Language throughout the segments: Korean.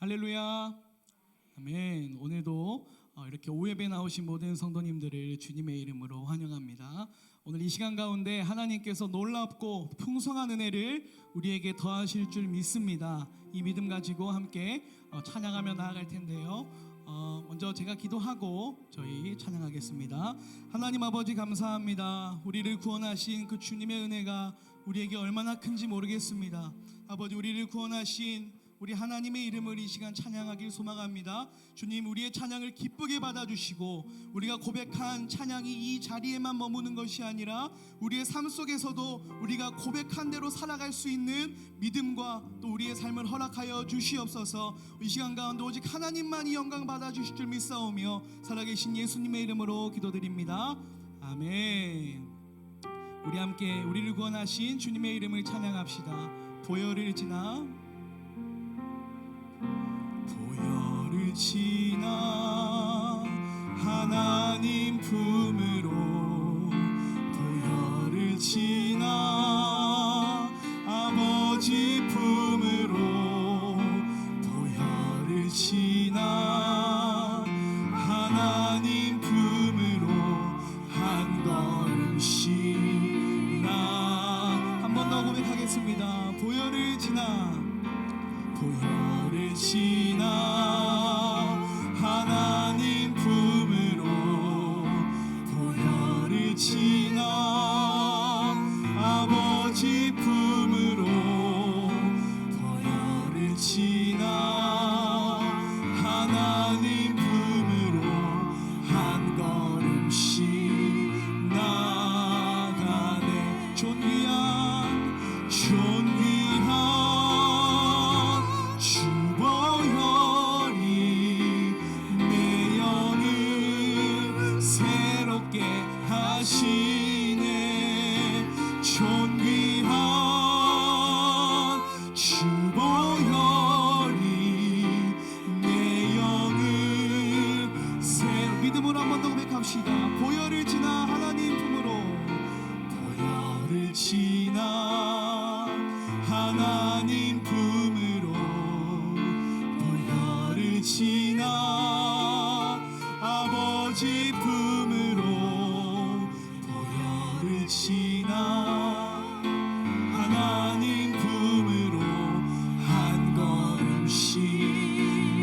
할렐루야. 아멘. 오늘도 이렇게 오예배 나오신 모든 성도님들을 주님의 이름으로 환영합니다. 오늘 이 시간 가운데 하나님께서 놀랍고 풍성한 은혜를 우리에게 더하실 줄 믿습니다. 이 믿음 가지고 함께 찬양하며 나아갈 텐데요. 먼저 제가 기도하고 저희 찬양하겠습니다. 하나님 아버지 감사합니다. 우리를 구원하신 그 주님의 은혜가 우리에게 얼마나 큰지 모르겠습니다. 아버지, 우리를 구원하신 우리 하나님의 이름을 이 시간 찬양하길 소망합니다. 주님, 우리의 찬양을 기쁘게 받아주시고 우리가 고백한 찬양이 이 자리에만 머무는 것이 아니라 우리의 삶 속에서도 우리가 고백한 대로 살아갈 수 있는 믿음과 또 우리의 삶을 허락하여 주시옵소서. 이 시간 가운데 오직 하나님만이 영광 받아주실 줄 믿사오며 살아계신 예수님의 이름으로 기도드립니다. 아멘. 우리 함께 우리를 구원하신 주님의 이름을 찬양합시다. 보혈을 지나 지나 하나님 품으로 보혈을 지나 아버지 품으로 보혈을 지나 하나님 품으로 한 걸음씩 나 한 번 더 고백하겠습니다. 보혈을 지나 보혈을 지나 하나님 품으로 보혈을 지나 아버지 품으로 보혈을 지나 하나님 품으로 한 걸음씩 나가네. 존귀한 주보혈이 내 영을 새롭게 하시네. 존귀한 주보혈이 내 영을 믿음으로 한 번 더 고백합시다. 보혈을 지나 하나님 품으로 보혈을 지나 하나님 품으로 보혈을 지나 아버지 품으로 보혈을 지나 하나님 품으로 한 걸음씩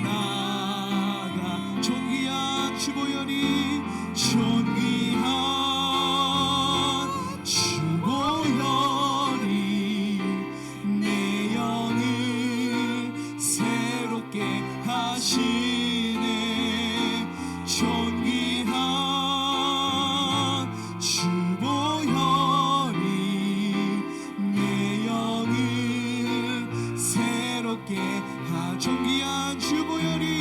나가. 존귀한 주보혈이 존귀한 주보혈이 내 영을 새롭게 하시네. 존귀한 주보혈이 내 영을 새롭게 존귀한 주보혈이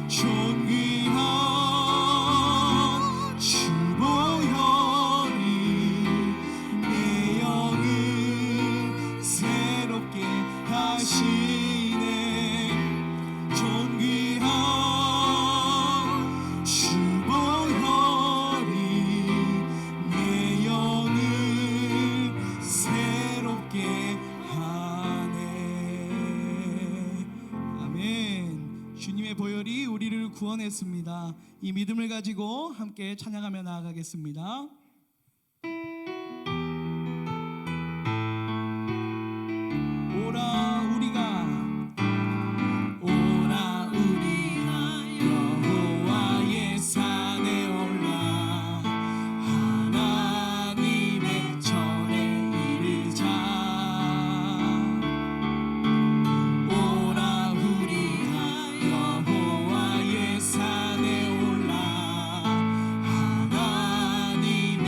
존귀한 주보혈이 내 영을 새롭게 하시네. 존귀한 주보혈이 내 영을 새롭게 하네. 아멘. 주님의 보혈이 우리를 구원했습니다. 이 믿음을 가지고 함께 찬양하며 나아가겠습니다. 오라 우리가 여호와의 산에 올라 하나님의 전에 이르자. 오라 우리가 여호와의 산에 올라 하나님의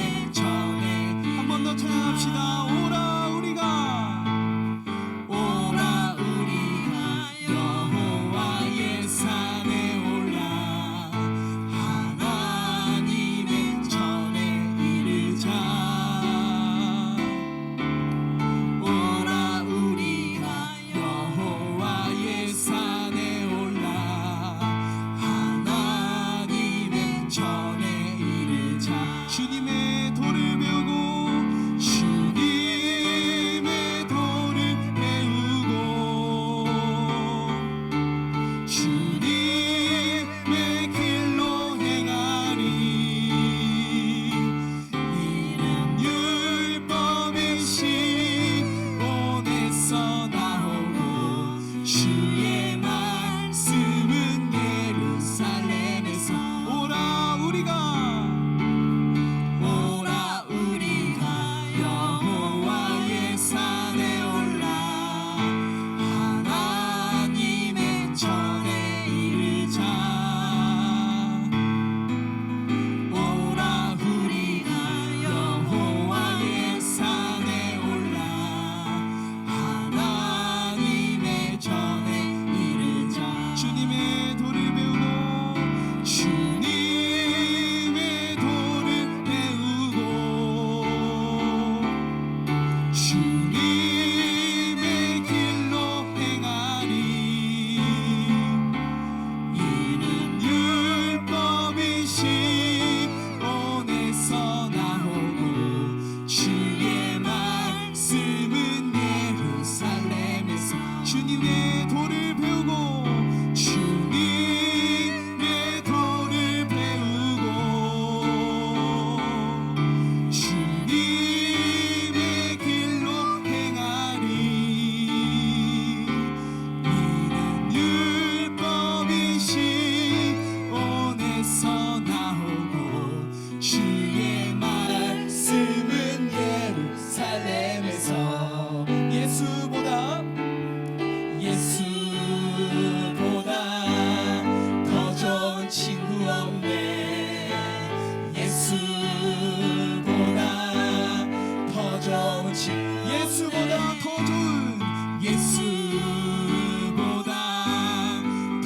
좋은 예수보다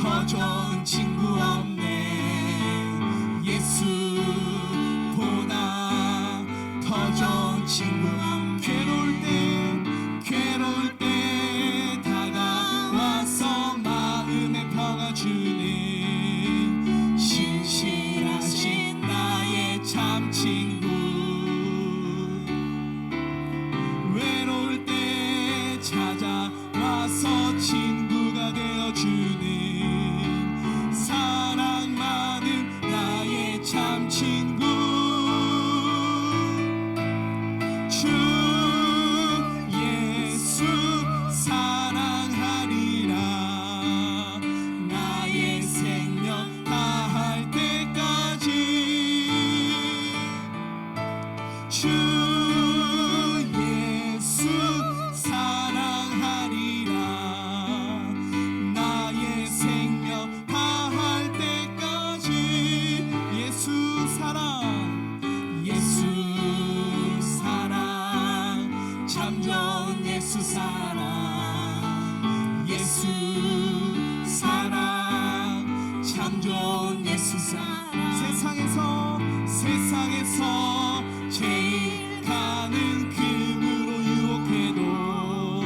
더 좋은 친구 없네. 예수보다 더 좋은 친구. 괴로울 때 다가와서 마음의 평화 주네. 신실하신 나의 참 친구. 외로울 때 찾아와서 친구가 되어주네. 사랑 많은 나의 참 친구. 주 예수 사랑하리라. 나의 생명 다할 때까지. 주 예수 사랑하리라. 나의 생명 다할 때까지. 예수 사랑, 예수 사랑, 참 좋은 예수 사랑. 예수 사랑, 참 좋은 예수 사랑. 세상에서 제일 가는 금으로 유혹해도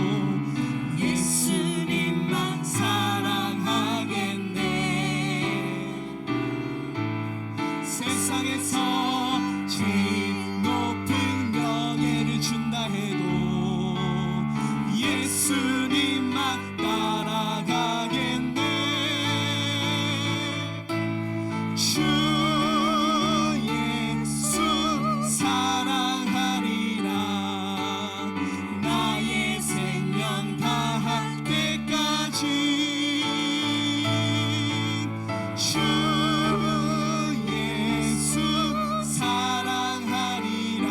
예수님만 사랑하겠네. 세상에서 제일 높은 명예를 준다 해도 예수님만 따라가겠네. 주 예수 사랑하리라. 나의 생명 다할 때까지. 주 예수 사랑하리라.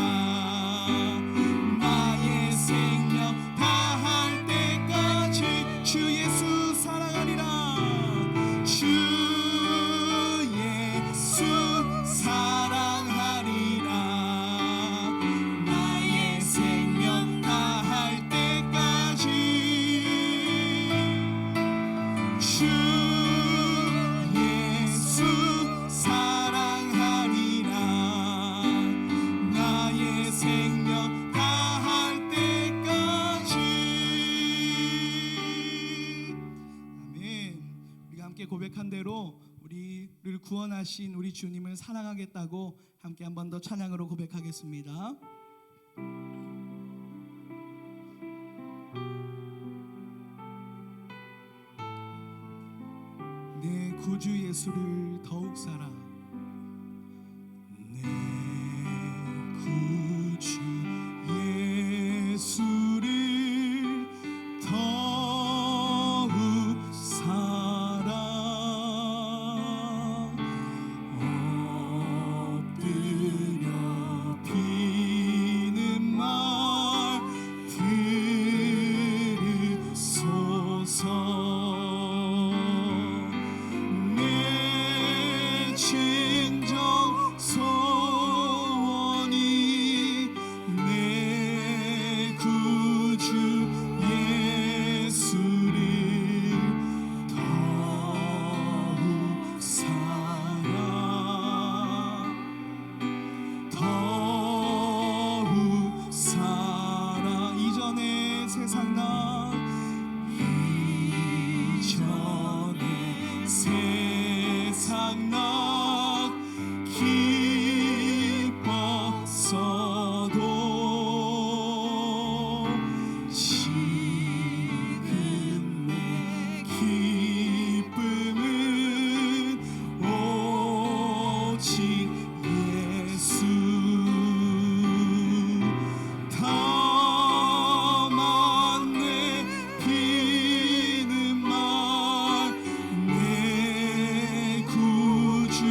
나의 생명 다할 때까지. 주 예수 사랑하리라. 주 예수 사랑하리라. 나의 생명 다할 때까지. 주 예수 사랑하리라. 나의 생명 다할 때까지. 아멘. 우리가 함께 고백한 대로 우리를 구원하신 우리 주님을 사랑하겠다고 함께 한 번 더 찬양으로 고백하겠습니다. 내 구주 예수를 더욱 사랑. 내 구주 예수를 더욱 사랑. 엎드려 비는 말 들으소서. 내 진정 소원이 내 구주 예수를 더욱 사랑. 더욱 사랑. 이전에 세상 나 이전에 세상 나 기뻤어도 지금 내 기쁨은 오직 예수. 더 많네 비는 말 내 구주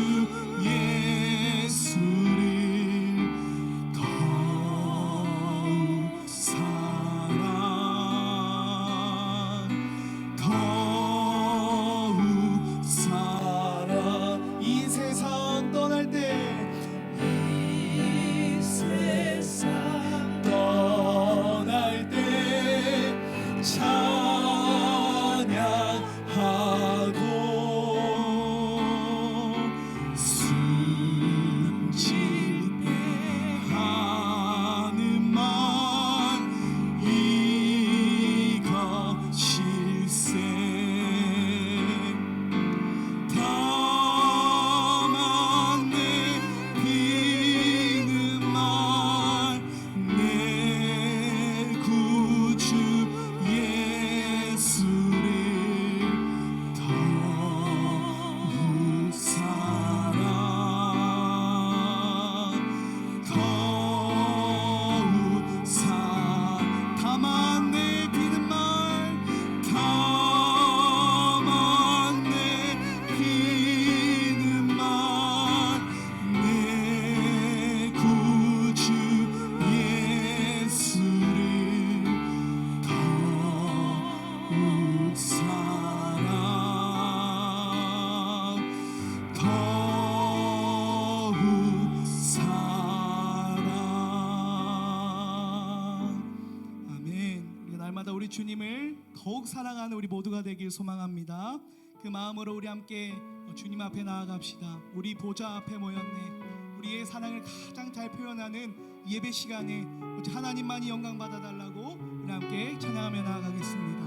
날마다 우리 주님을 더욱 사랑하는 우리 모두가 되길 소망합니다. 그 마음으로 우리 함께 주님 앞에 나아갑시다. 우리 보좌 앞에 모였네. 우리의 사랑을 가장 잘 표현하는 예배 시간에 하나님만이 영광 받아달라고 우리 함께 찬양하며 나아가겠습니다.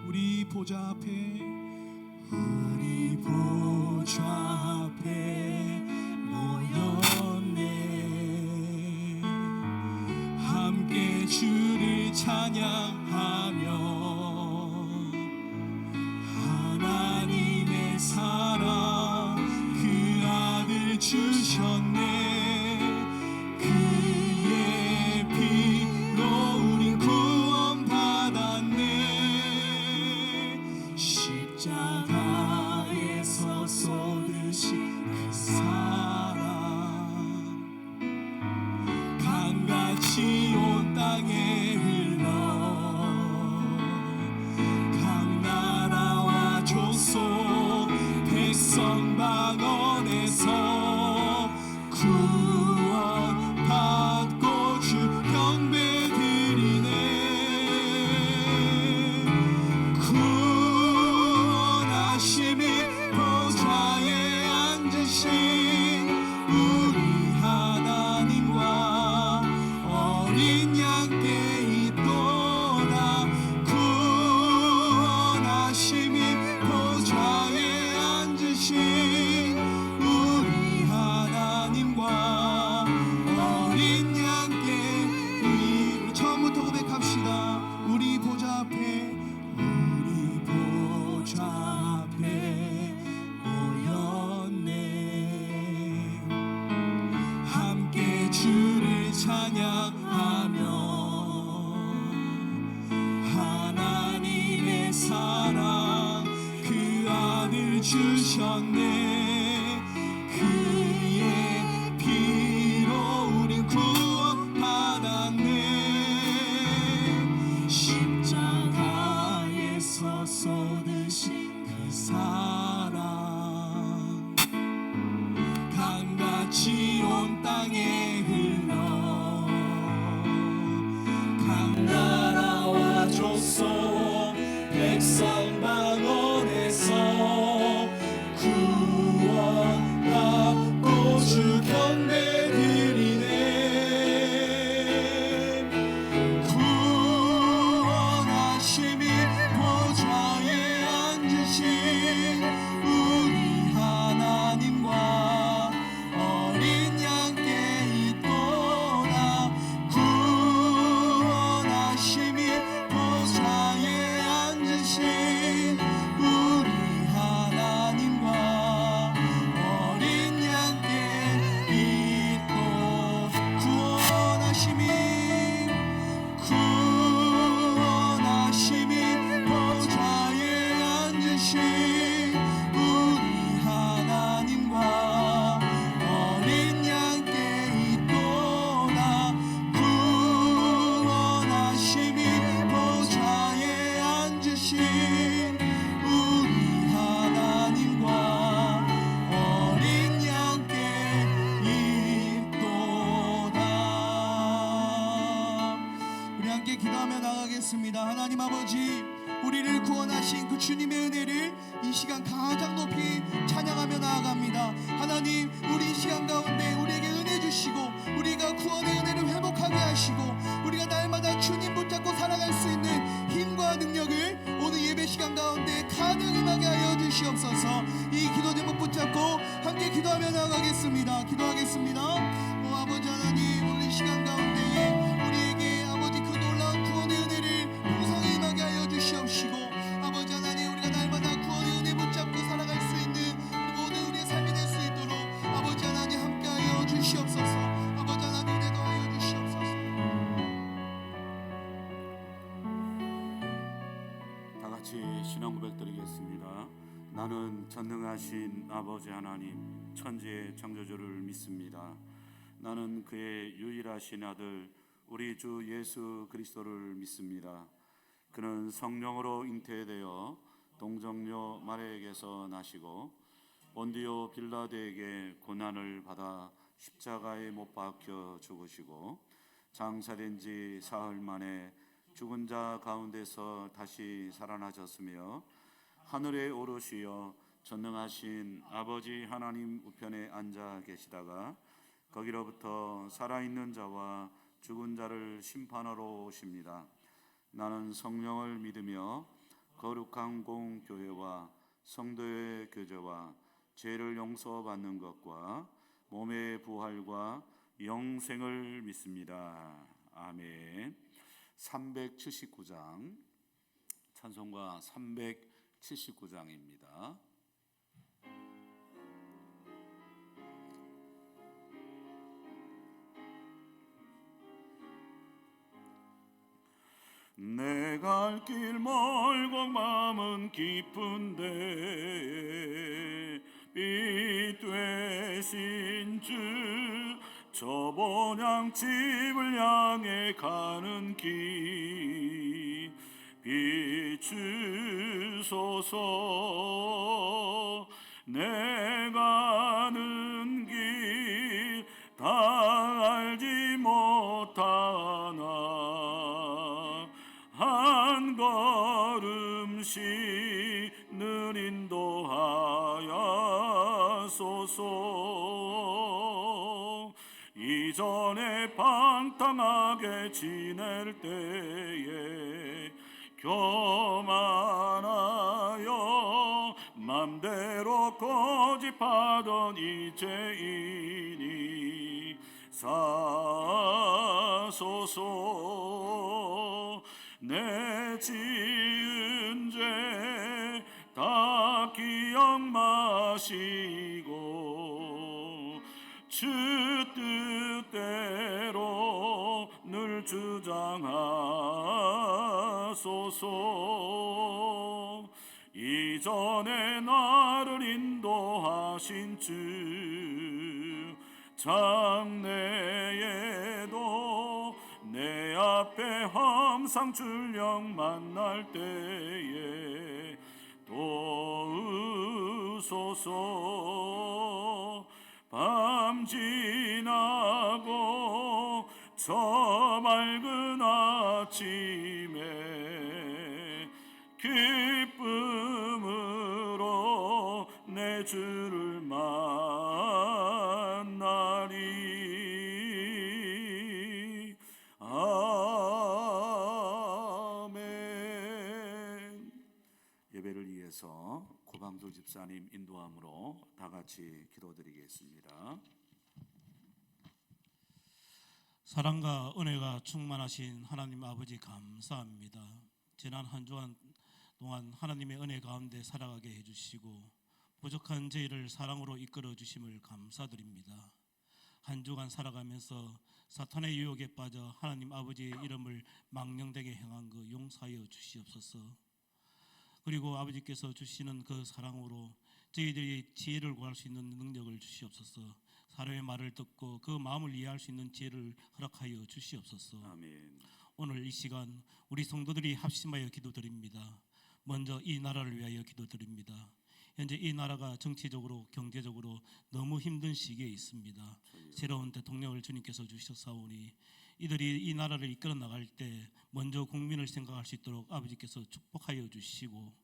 우리 보좌 앞에, 우리 보좌 앞에 모였네. 함께 주를 찬양하며 하나님의 사랑 그 아들 주셨네. 그의 피로 우린 구원받았네. 십자가에서 쏟으신 그 사랑 강같이 온 땅에 흘러 각 나라와 족속 백성 방언에서 구원받고 주 경배 드리네. 구원하심이 보좌에 앉으신 우리 하나님과 어린 양께 있도다. 구원하심이 보좌에 앉으신 우리 하나님과 어린 양께 우리 처음부터 고백합시다. 우리 보좌 앞에, 우리 보좌 앞에 모였네. 함께 주를 찬양하며 하나님의 사랑 그 아들 주셨네. 그의 피로 우린 구원받았네. 십자가에서 쏟으신 그 사랑 강같이 온 땅에 흘러 각 나라와 족속 백성 방언에서 구원받고 주 경배 드리네. 구원하심이 보좌에 앉으신 우리 하나님과 어린 양께 있도다. 구원하심이 보좌에 앉으신 우리 하나님과 어린 양께 있도. 구원하심이 보좌에 앉으신 우리 하나님과 어린 양께 있도다. 구원하심이 보좌에 앉으신 우리 하나님과 어린 양께 있도다. 우리 함께 기도하며 나가겠습니다. 하나님 아버지, 우리를 구원하신 그 주님의 은혜를 이 시간 가장 높이 찬양하며 나아갑니다. 하나님, 우리 이 시간 가운데 우리에게 은혜 주시고 우리가 구원의 은혜를 회복하게 하시고 우리가 날마다 주님 붙잡고 살아갈 수 있는 힘과 능력을 오늘 예배 시간 가운데 가득 임하게 하여 주시옵소서. 이 기도 제목 붙잡고 함께 기도하며 나아가겠습니다. 기도하겠습니다. 아버지 하나님, 오늘 이 시간 가운데에 우리에게 아버지 그 놀라운 구원의 은혜를 풍성히 임하게 하여 주시옵시고 아버지 하나님, 우리가 날마다 구원의 은혜 붙잡고 살아갈 수 있는 모든 우리의 삶이 될 수 있도록 아버지 하나님 함께 하여 주시옵소서. 아버지 하나님 은혜 더하여 주시옵소서. 다 같이 신앙 고백 드리겠습니다. 나는 전능하신 아버지 하나님, 천지의 창조주를 믿습니다. 나는 그의 유일하신 아들 우리 주 예수 그리스도를 믿습니다. 그는 성령으로 잉태되어 동정녀 마리아에게서 나시고 본디오 빌라도에게 고난을 받아 십자가에 못 박혀 죽으시고 장사된 지 사흘 만에 죽은 자 가운데서 다시 살아나셨으며 하늘에 오르시어 전능하신 아버지 하나님 우편에 앉아 계시다가 거기로부터 살아있는 자와 죽은 자를 심판하러 오십니다. 나는 성령을 믿으며 거룩한 공교회와 성도의 교제와 죄를 용서받는 것과 몸의 부활과 영생을 믿습니다. 아멘. 379장 찬송가 379장입니다. 내 갈 길 멀고 마음은 깊은데 빛 되신 주 저 본향집을 향해 가는 길 비추소서. 내 가는 길 다 알지 못하나 한 걸음씩 늘 인도하여소서. 이전에 방탕하게 지낼 때에 교만하여 맘대로 고집하던 이 죄인이 사소서. 내 지은 죄 다 기억 마시고 주 뜻대로 늘 주장하소서. 이전에 나를 인도하신 주 장래에도 내 앞에 항상 출령 만날 때에 도우소서. 밤 지나고 저 맑은 아침에 기쁨으로 내 주를 만나리. 아멘. 예배를 위해서 고방도 집사님 인도함으로 다 같이 기도드리겠습니다. 사랑과 은혜가 충만하신 하나님 아버지 감사합니다. 지난 한 주간 동안 하나님의 은혜 가운데 살아가게 해주시고 부족한 저희를 사랑으로 이끌어 주심을 감사드립니다. 한 주간 살아가면서 사탄의 유혹에 빠져 하나님 아버지의 이름을 망령되게 행한 그 용서하여 주시옵소서. 그리고 아버지께서 주시는 그 사랑으로 저희들이 지혜를 구할 수 있는 능력을 주시옵소서. 사람의 말을 듣고 그 마음을 이해할 수 있는 지혜를 허락하여 주시옵소서. 아멘. 오늘 이 시간 우리 성도들이 합심하여 기도드립니다. 먼저 이 나라를 위하여 기도드립니다. 현재 이 나라가 정치적으로 경제적으로 너무 힘든 시기에 있습니다. 새로운 대통령을 주님께서 주셨사오니 이들이 이 나라를 이끌어 나갈 때 먼저 국민을 생각할 수 있도록 아버지께서 축복하여 주시고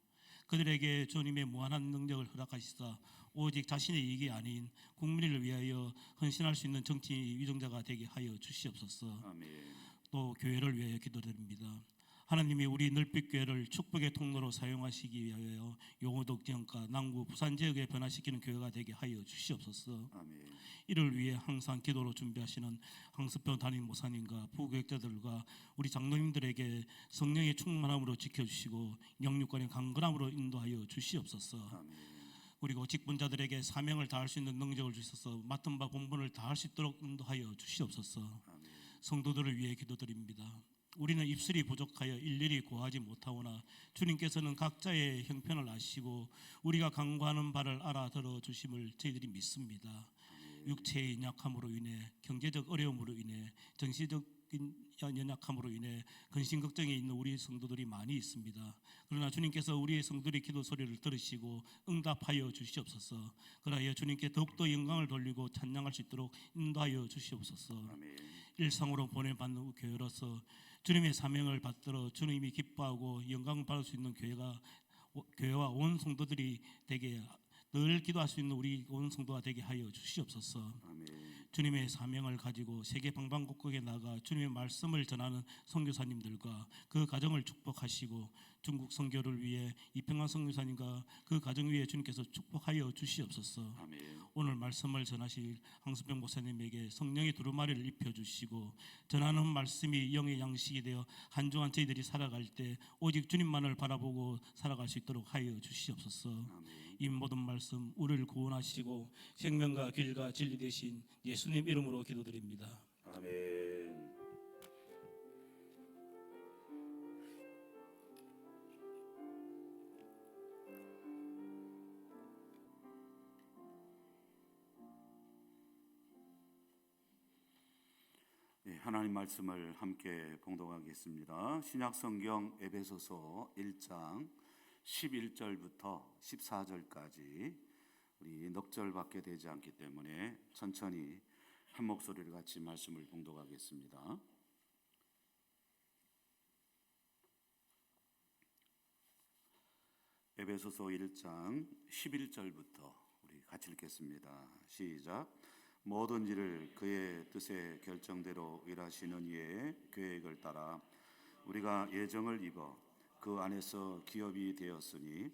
그들에게 주님의 무한한 능력을 허락하시사 오직 자신의 이익이 아닌 국민을 위하여 헌신할 수 있는 정치 위정자가 되게 하여 주시옵소서. 아멘. 또 교회를 위하여 기도드립니다. 하나님이 우리 늘빛교회를 축복의 통로로 사용하시기 위하여 용호동 지역과 남구 부산 지역에 변화시키는 교회가 되게 하여 주시옵소서. 아멘. 이를 위해 항상 기도로 준비하시는 황수표 담임 목사님과 부교육자들과 우리 장로님들에게 성령의 충만함으로 지켜주시고 영육간의 강건함으로 인도하여 주시옵소서. 아멘. 그리고 직분자들에게 사명을 다할 수 있는 능력을 주셔서 맡은 바 본분을 다할 수 있도록 인도하여 주시옵소서. 아멘. 성도들을 위해 기도드립니다. 우리는 입술이 부족하여 일일이 고하지 못하오나 주님께서는 각자의 형편을 아시고 우리가 간구하는 바를 알아들어 주심을 저희들이 믿습니다. 육체의 약함으로 인해 경제적 어려움으로 인해 정신적인 연약함으로 인해 근심 걱정에 있는 우리 성도들이 많이 있습니다. 그러나 주님께서 우리의 성도들의 기도 소리를 들으시고 응답하여 주시옵소서. 그러하여 주님께 더욱더 영광을 돌리고 찬양할 수 있도록 인도하여 주시옵소서. 아멘. 일상으로 보내받는 교회로서 주님의 사명을 받들어 주님이 기뻐하고 영광을 받을 수 있는 교회와 온 성도들이 되게 늘 기도할 수 있는 우리 온 성도가 되게 하여 주시옵소서. 아멘. 주님의 사명을 가지고 세계 방방곡곡에 나가 주님의 말씀을 전하는 선교사님들과 그 가정을 축복하시고 중국 선교를 위해 이평환 선교사님과 그 가정 위에 주님께서 축복하여 주시옵소서. 아멘. 오늘 말씀을 전하실 황수병 목사님에게 성령의 두루마리를 입혀주시고 전하는 말씀이 영의 양식이 되어 한 주간 저희들이 살아갈 때 오직 주님만을 바라보고 살아갈 수 있도록 하여 주시옵소서. 아멘. 이 모든 말씀 우리를 구원하시고 생명과 길과 진리 되신 예수님 이름으로 기도드립니다. 아멘. 하나님 말씀을 함께 봉독하겠습니다. 신약성경 에베소서 1장 11절부터 14절까지 우리 넉절밖에 되지 않기 때문에 천천히 한 목소리를 같이 말씀을 봉독하겠습니다. 에베소서 1장 11절부터 우리 같이 읽겠습니다. 시작. 모든 일을 그의 뜻의 결정대로 일하시는 이의 계획을 따라 우리가 예정을 입어 그 안에서 기업이 되었으니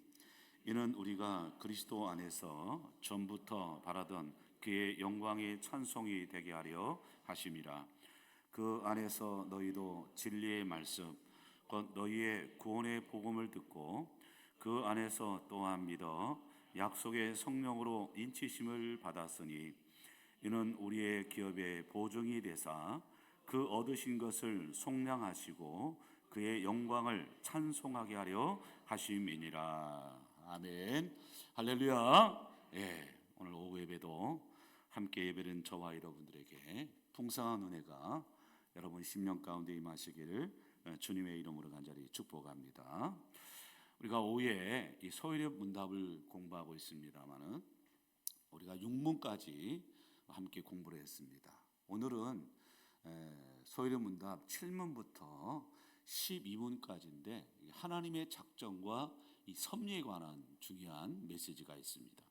이는 우리가 그리스도 안에서 전부터 바라던 그의 영광의 찬송이 되게 하려 하심이라. 그 안에서 너희도 진리의 말씀 곧 너희의 구원의 복음을 듣고 그 안에서 또한 믿어 약속의 성령으로 인치심을 받았으니 이는 우리의 기업의 보증이 되사 그 얻으신 것을 속량하시고 그의 영광을 찬송하게 하려 하심이니라. 아멘. 할렐루야. 오늘 오후 예배도 함께 예배는 저와 여러분들에게 풍성한 은혜가 여러분 심령 가운데 임하시기를 주님의 이름으로 간절히 축복합니다. 우리가 오후에 이 소위력 문답을 공부하고 있습니다만은 우리가 6문까지 함께 공부를 했습니다. 오늘은 소위력 문답 7문부터 12문까지인데 하나님의 작정과 이 섭리에 관한 중요한 메시지가 있습니다.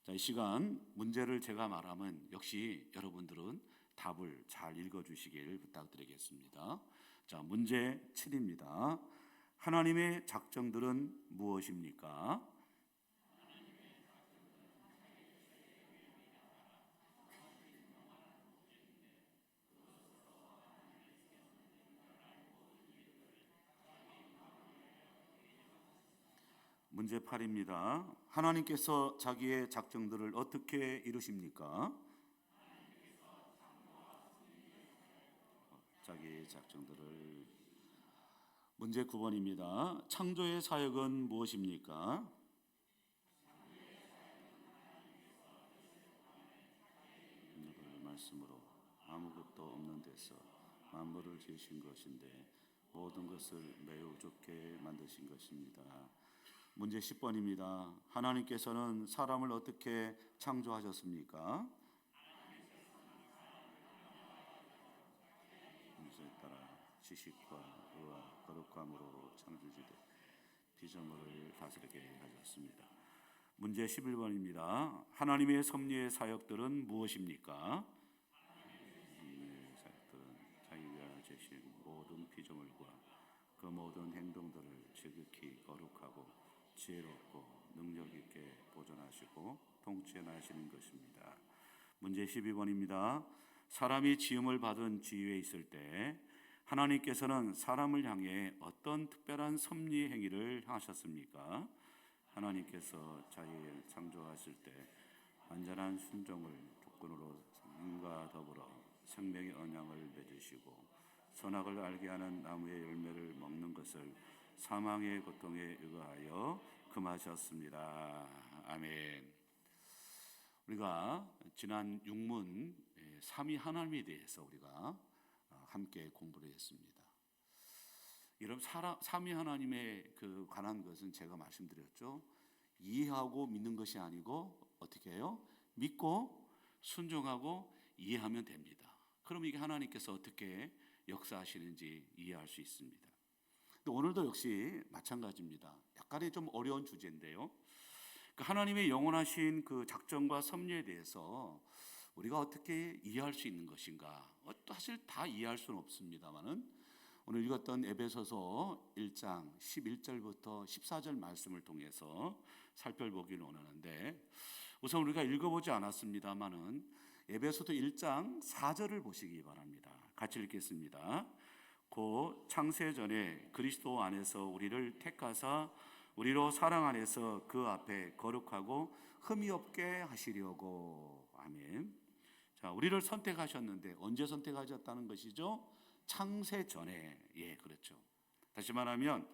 자, 이 시간 문제를 제가 말하면 역시 여러분들은 답을 잘 읽어주시길 부탁드리겠습니다. 자, 문제 7입니다. 하나님의 작정들은 무엇입니까? 문제 8입니다. 하나님께서 자기의 작정들을 어떻게 이루십니까? 자기의 작정들을. 문제 9번입니다. 창조의 사역은 무엇입니까? 말씀으로 아무것도 없는 데서 만물을 지으신 것인데 모든 것을 매우 좋게 만드신 것입니다. 문제 10번입니다. 하나님께서는 사람을 어떻게 창조하셨습니까? 문제에 따라 지식과 의와 거룩함으로 창조주되 피조물을 다스리게 하셨습니다. 문제 11번입니다. 하나님의 섭리의 사역들은 무엇입니까? 하나님의 사역들은 자기가 제신 모든 피조물과 그 모든 행동들을 지극히 거룩하고 지혜롭고 능력 있게 보존하시고 통치하시는 것입니다. 문제 12번입니다. 사람이 지음을 받은 지위에 있을 때 하나님께서는 사람을 향해 어떤 특별한 섭리 행위를 하셨습니까? 하나님께서 자기를 창조하실 때 완전한 순종을 조건으로 삶과 더불어 생명의 언약을 맺으시고 선악을 알게 하는 나무의 열매를 먹는 것을 사망의 고통에 의하여 금하셨습니다. 아멘. 우리가 지난 6문 삼위 하나님에 대해서 우리가 함께 공부를 했습니다. 이런 삼위 하나님의 그 관한 것은 제가 말씀드렸죠. 이해하고 믿는 것이 아니고 어떻게 해요? 믿고 순종하고 이해하면 됩니다. 그럼 이게 하나님께서 어떻게 역사하시는지 이해할 수 있습니다. 또 오늘도 역시 마찬가지입니다. 약간의 좀 어려운 주제인데요. 하나님의 영원하신 그 작정과 섭리에 대해서 우리가 어떻게 이해할 수 있는 것인가? 사실 다 이해할 수는 없습니다만은 오늘 읽었던 에베소서 1장 11절부터 14절 말씀을 통해서 살펴보기를 원하는데, 우선 우리가 읽어보지 않았습니다만은 에베소서 1장 4절을 보시기 바랍니다. 같이 읽겠습니다. 곧 창세전에 그리스도 안에서 우리를 택하사 우리로 사랑 안에서 그 앞에 거룩하고 흠이 없게 하시려고. 아멘. 자, 우리를 선택하셨는데 언제 선택하셨다는 것이죠? 창세 전에. 예, 그렇죠. 다시 말하면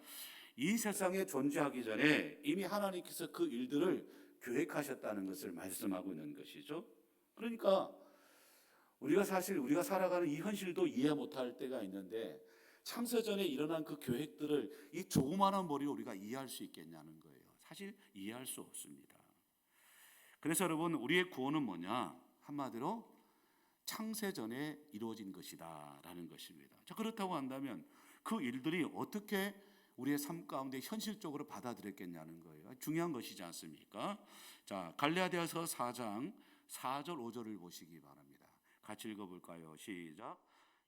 이 세상에 존재하기 전에 이미 하나님께서 그 일들을 계획하셨다는 것을 말씀하고 있는 것이죠. 그러니까 우리가 살아가는 이 현실도 이해 못할 때가 있는데, 창세전에 일어난 그 계획들을 이 조그마한 머리로 우리가 이해할 수 있겠냐는 거예요. 사실 이해할 수 없습니다. 그래서 여러분, 우리의 구원은 뭐냐? 한마디로 창세전에 이루어진 것이다 라는 것입니다. 자, 그렇다고 한다면 그 일들이 어떻게 우리의 삶 가운데 현실적으로 받아들였겠냐는 거예요. 중요한 것이지 않습니까? 자, 갈라디아서 4장 4절 5절을 보시기 바랍니다. 같이 읽어볼까요? 시작.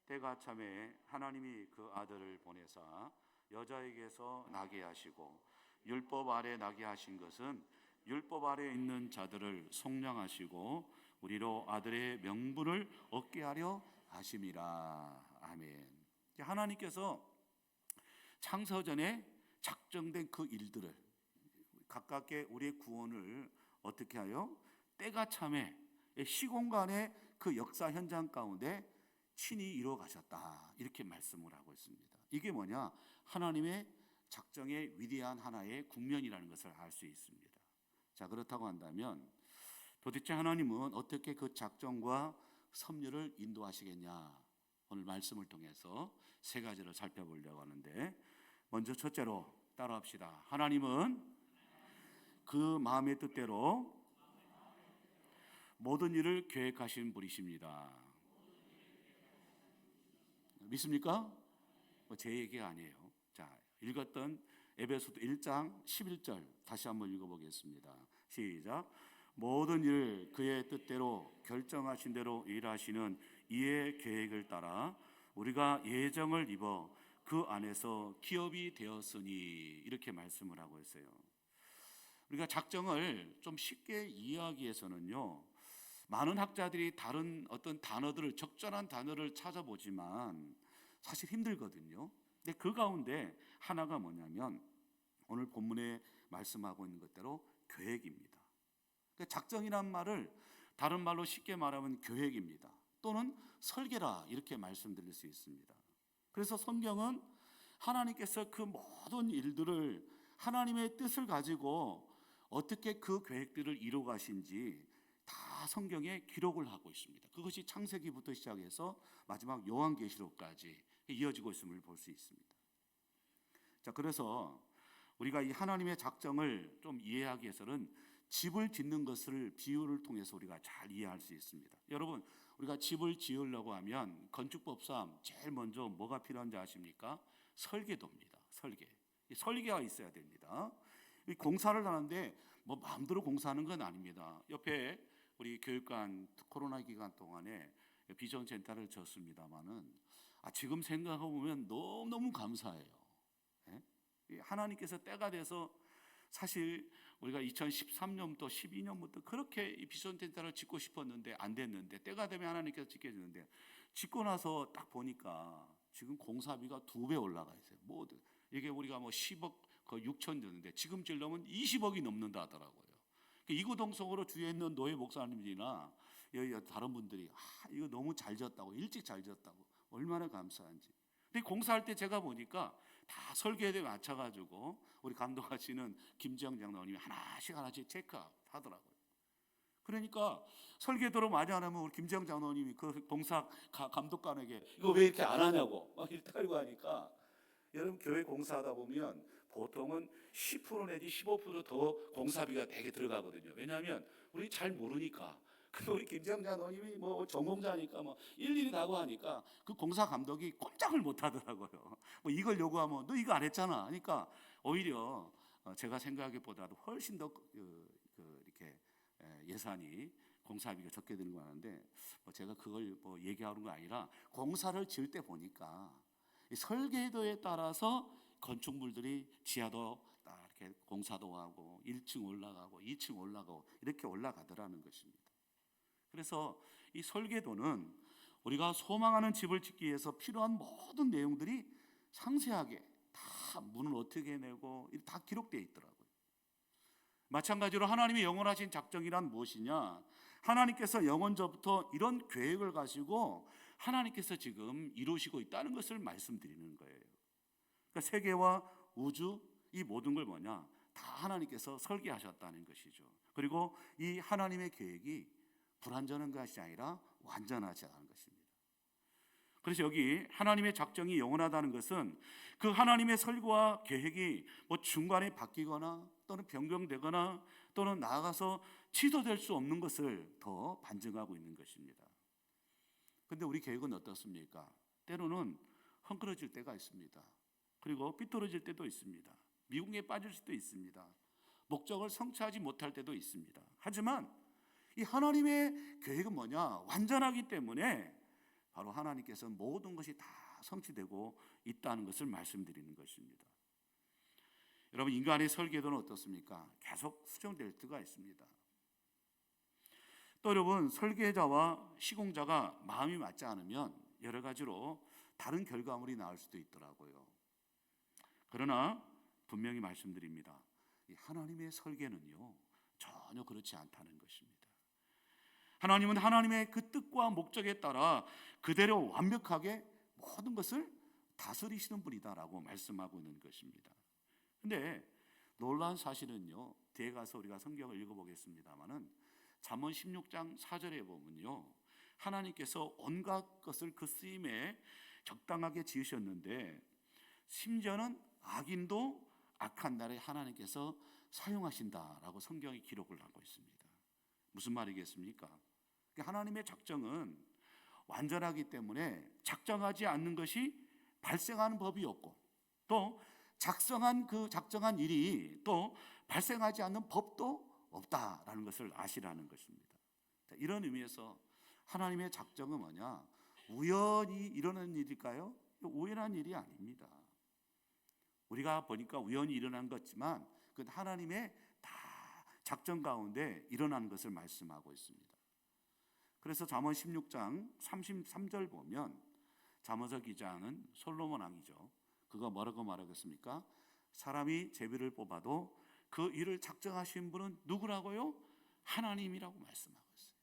때가 참에 하나님이 그 아들을 보내사 여자에게서 나게 하시고 율법 아래 나게 하신 것은 율법 아래 있는 자들을 속량하시고 우리로 아들의 명분을 얻게 하려 하심이라. 아멘. 하나님께서 창세전에 작정된 그 일들을 가깝게 우리의 구원을 어떻게 하여 때가 참에 시공간의 그 역사 현장 가운데 친히 이루어 가셨다, 이렇게 말씀을 하고 있습니다. 이게 뭐냐? 하나님의 작정의 위대한 하나의 국면이라는 것을 알 수 있습니다. 자, 그렇다고 한다면 도대체 하나님은 어떻게 그 작정과 섭리를 인도하시겠냐? 오늘 말씀을 통해서 세 가지를 살펴보려고 하는데, 먼저 첫째로 따라합시다. 하나님은 그 마음의 뜻대로 모든 일을 계획하신 분이십니다. 믿습니까? 제 얘기가 아니에요. 자, 읽었던 에베소서 1장 11절 다시 한번 읽어보겠습니다. 시작. 모든 일을 그의 뜻대로 결정하신 대로 일하시는 이의 계획을 따라 우리가 예정을 입어 그 안에서 기업이 되었으니, 이렇게 말씀을 하고 있어요. 우리가 작정을 좀 쉽게 이해하기 위해서는요, 많은 학자들이 다른 어떤 단어들을, 적절한 단어를 찾아보지만 사실 힘들거든요. 근데 그 가운데 하나가 뭐냐면 오늘 본문에 말씀하고 있는 것대로 계획입니다. 그러니까 작정이란 말을 다른 말로 쉽게 말하면 계획입니다. 또는 설계라, 이렇게 말씀드릴 수 있습니다. 그래서 성경은 하나님께서 그 모든 일들을 하나님의 뜻을 가지고 어떻게 그 계획들을 이루어 가신지 다 성경에 기록을 하고 있습니다. 그것이 창세기부터 시작해서 마지막 요한계시록까지 이어지고 있음을 볼 수 있습니다. 자, 그래서 우리가 이 하나님의 작정을 좀 이해하기 위해서는 집을 짓는 것을 비유를 통해서 우리가 잘 이해할 수 있습니다. 여러분, 우리가 집을 지으려고 하면 건축법상 제일 먼저 뭐가 필요한지 아십니까? 설계도입니다. 설계가 있어야 됩니다. 이 공사를 하는데 뭐 마음대로 공사하는 건 아닙니다. 옆에 우리 교육관 코로나 기간 동안에 비전 센터를 졌습니다만은 지금 생각해 보면 너무 감사해요. 예? 하나님께서 때가 돼서 사실 우리가 2013년부터 12년부터 그렇게 이 비전 센터를 짓고 싶었는데 안 됐는데, 때가 되면 하나님께서 짓게 해주는데, 짓고 나서 딱 보니까 지금 공사비가 2배 올라가 있어요. 뭐 이게 우리가 뭐 10억 그 6천 줬는데 지금 지으려면 20억이 넘는다 하더라고요. 이구동성으로 주위에 있는 노예 목사님들이나 여기 다른 분들이 이거 너무 잘 지었다고, 일찍 잘 지었다고 얼마나 감사한지. 근데 공사할 때 제가 보니까 다 설계에 맞춰가지고 우리 감독하시는 김지영 장로님이 하나씩 체크하더라고요. 그러니까 설계도를 많이 안 하면 우리 김재영 장로님이 그 봉사 감독관에게 이거 왜 이렇게 안 하냐고 막 이렇게 하려고 하니까, 여러분 교회 공사하다 보면 보통은 10% 내지 15%더 공사비가 되게 들어가거든요. 왜냐하면 우리 잘 모르니까. 근데 우리 김재영 장로님이 뭐 전공자니까 뭐 일일이 다고 하니까 그 공사 감독이 꼼짝을 못 하더라고요. 뭐 이걸 요구하면 너 이거 안 했잖아. 그러니까 오히려 제가 생각하기보다도 훨씬 더 이렇게 예산이 공사비가 적게 드는 거 하는데, 뭐 제가 그걸 뭐 얘기하는 거 아니라 공사를 지을 때 보니까 이 설계도에 따라서 건축물들이 지하도 딱 이렇게 공사도 하고 1층 올라가고 2층 올라가고 이렇게 올라가더라는 것입니다. 그래서 이 설계도는 우리가 소망하는 집을 짓기 위해서 필요한 모든 내용들이 상세하게 다 문을 어떻게 내고 다 기록되어 있더라고요. 마찬가지로 하나님의 영원하신 작정이란 무엇이냐? 하나님께서 영원전부터 이런 계획을 가지고 하나님께서 지금 이루시고 있다는 것을 말씀드리는 거예요. 그러니까 세계와 우주 이 모든 걸 뭐냐? 다 하나님께서 설계하셨다는 것이죠. 그리고 이 하나님의 계획이 불완전한 것이 아니라 완전하다는 것입니다. 그래서 여기 하나님의 작정이 영원하다는 것은 그 하나님의 설계와 계획이 뭐 중간에 바뀌거나 또는 변경되거나 또는 나아가서 취소될 수 없는 것을 더 반증하고 있는 것입니다. 그런데 우리 계획은 어떻습니까? 때로는 헝클어질 때가 있습니다. 그리고 삐뚤어질 때도 있습니다. 미궁에 빠질 수도 있습니다. 목적을 성취하지 못할 때도 있습니다. 하지만 이 하나님의 계획은 뭐냐? 완전하기 때문에 바로 하나님께서 모든 것이 다 성취되고 있다는 것을 말씀드리는 것입니다. 여러분, 인간의 설계도는 어떻습니까? 계속 수정될 수가 있습니다. 또 여러분, 설계자와 시공자가 마음이 맞지 않으면 여러 가지로 다른 결과물이 나올 수도 있더라고요. 그러나 분명히 말씀드립니다. 이 하나님의 설계는요, 전혀 그렇지 않다는 것입니다. 하나님은 하나님의 그 뜻과 목적에 따라 그대로 완벽하게 모든 것을 다스리시는 분이다라고 말씀하고 있는 것입니다. 근데 놀라운 사실은요, 뒤에 가서 우리가 성경을 읽어보겠습니다마는 잠언 16장 4절에 보면요, 하나님께서 온갖 것을 그 쓰임에 적당하게 지으셨는데 심지어는 악인도 악한 날에 하나님께서 사용하신다라고 성경이 기록을 하고 있습니다. 무슨 말이겠습니까? 하나님의 작정은 완전하기 때문에 작정하지 않는 것이 발생하는 법이 없고, 또 작성한 그 작정한 일이 또 발생하지 않는 법도 없다라는 것을 아시라는 것입니다. 이런 의미에서 하나님의 작정은 뭐냐? 우연히 일어나는 일일까요? 우연한 일이 아닙니다. 우리가 보니까 우연히 일어난 것지만 그건 하나님의 다 작정 가운데 일어난 것을 말씀하고 있습니다. 그래서 잠언 16장 33절 보면 잠언서 기자는 솔로몬 왕이죠. 그가 뭐라고 말하겠습니까? 사람이 제비를 뽑아도 그 일을 작정하신 분은 누구라고요? 하나님이라고 말씀하고 있어요.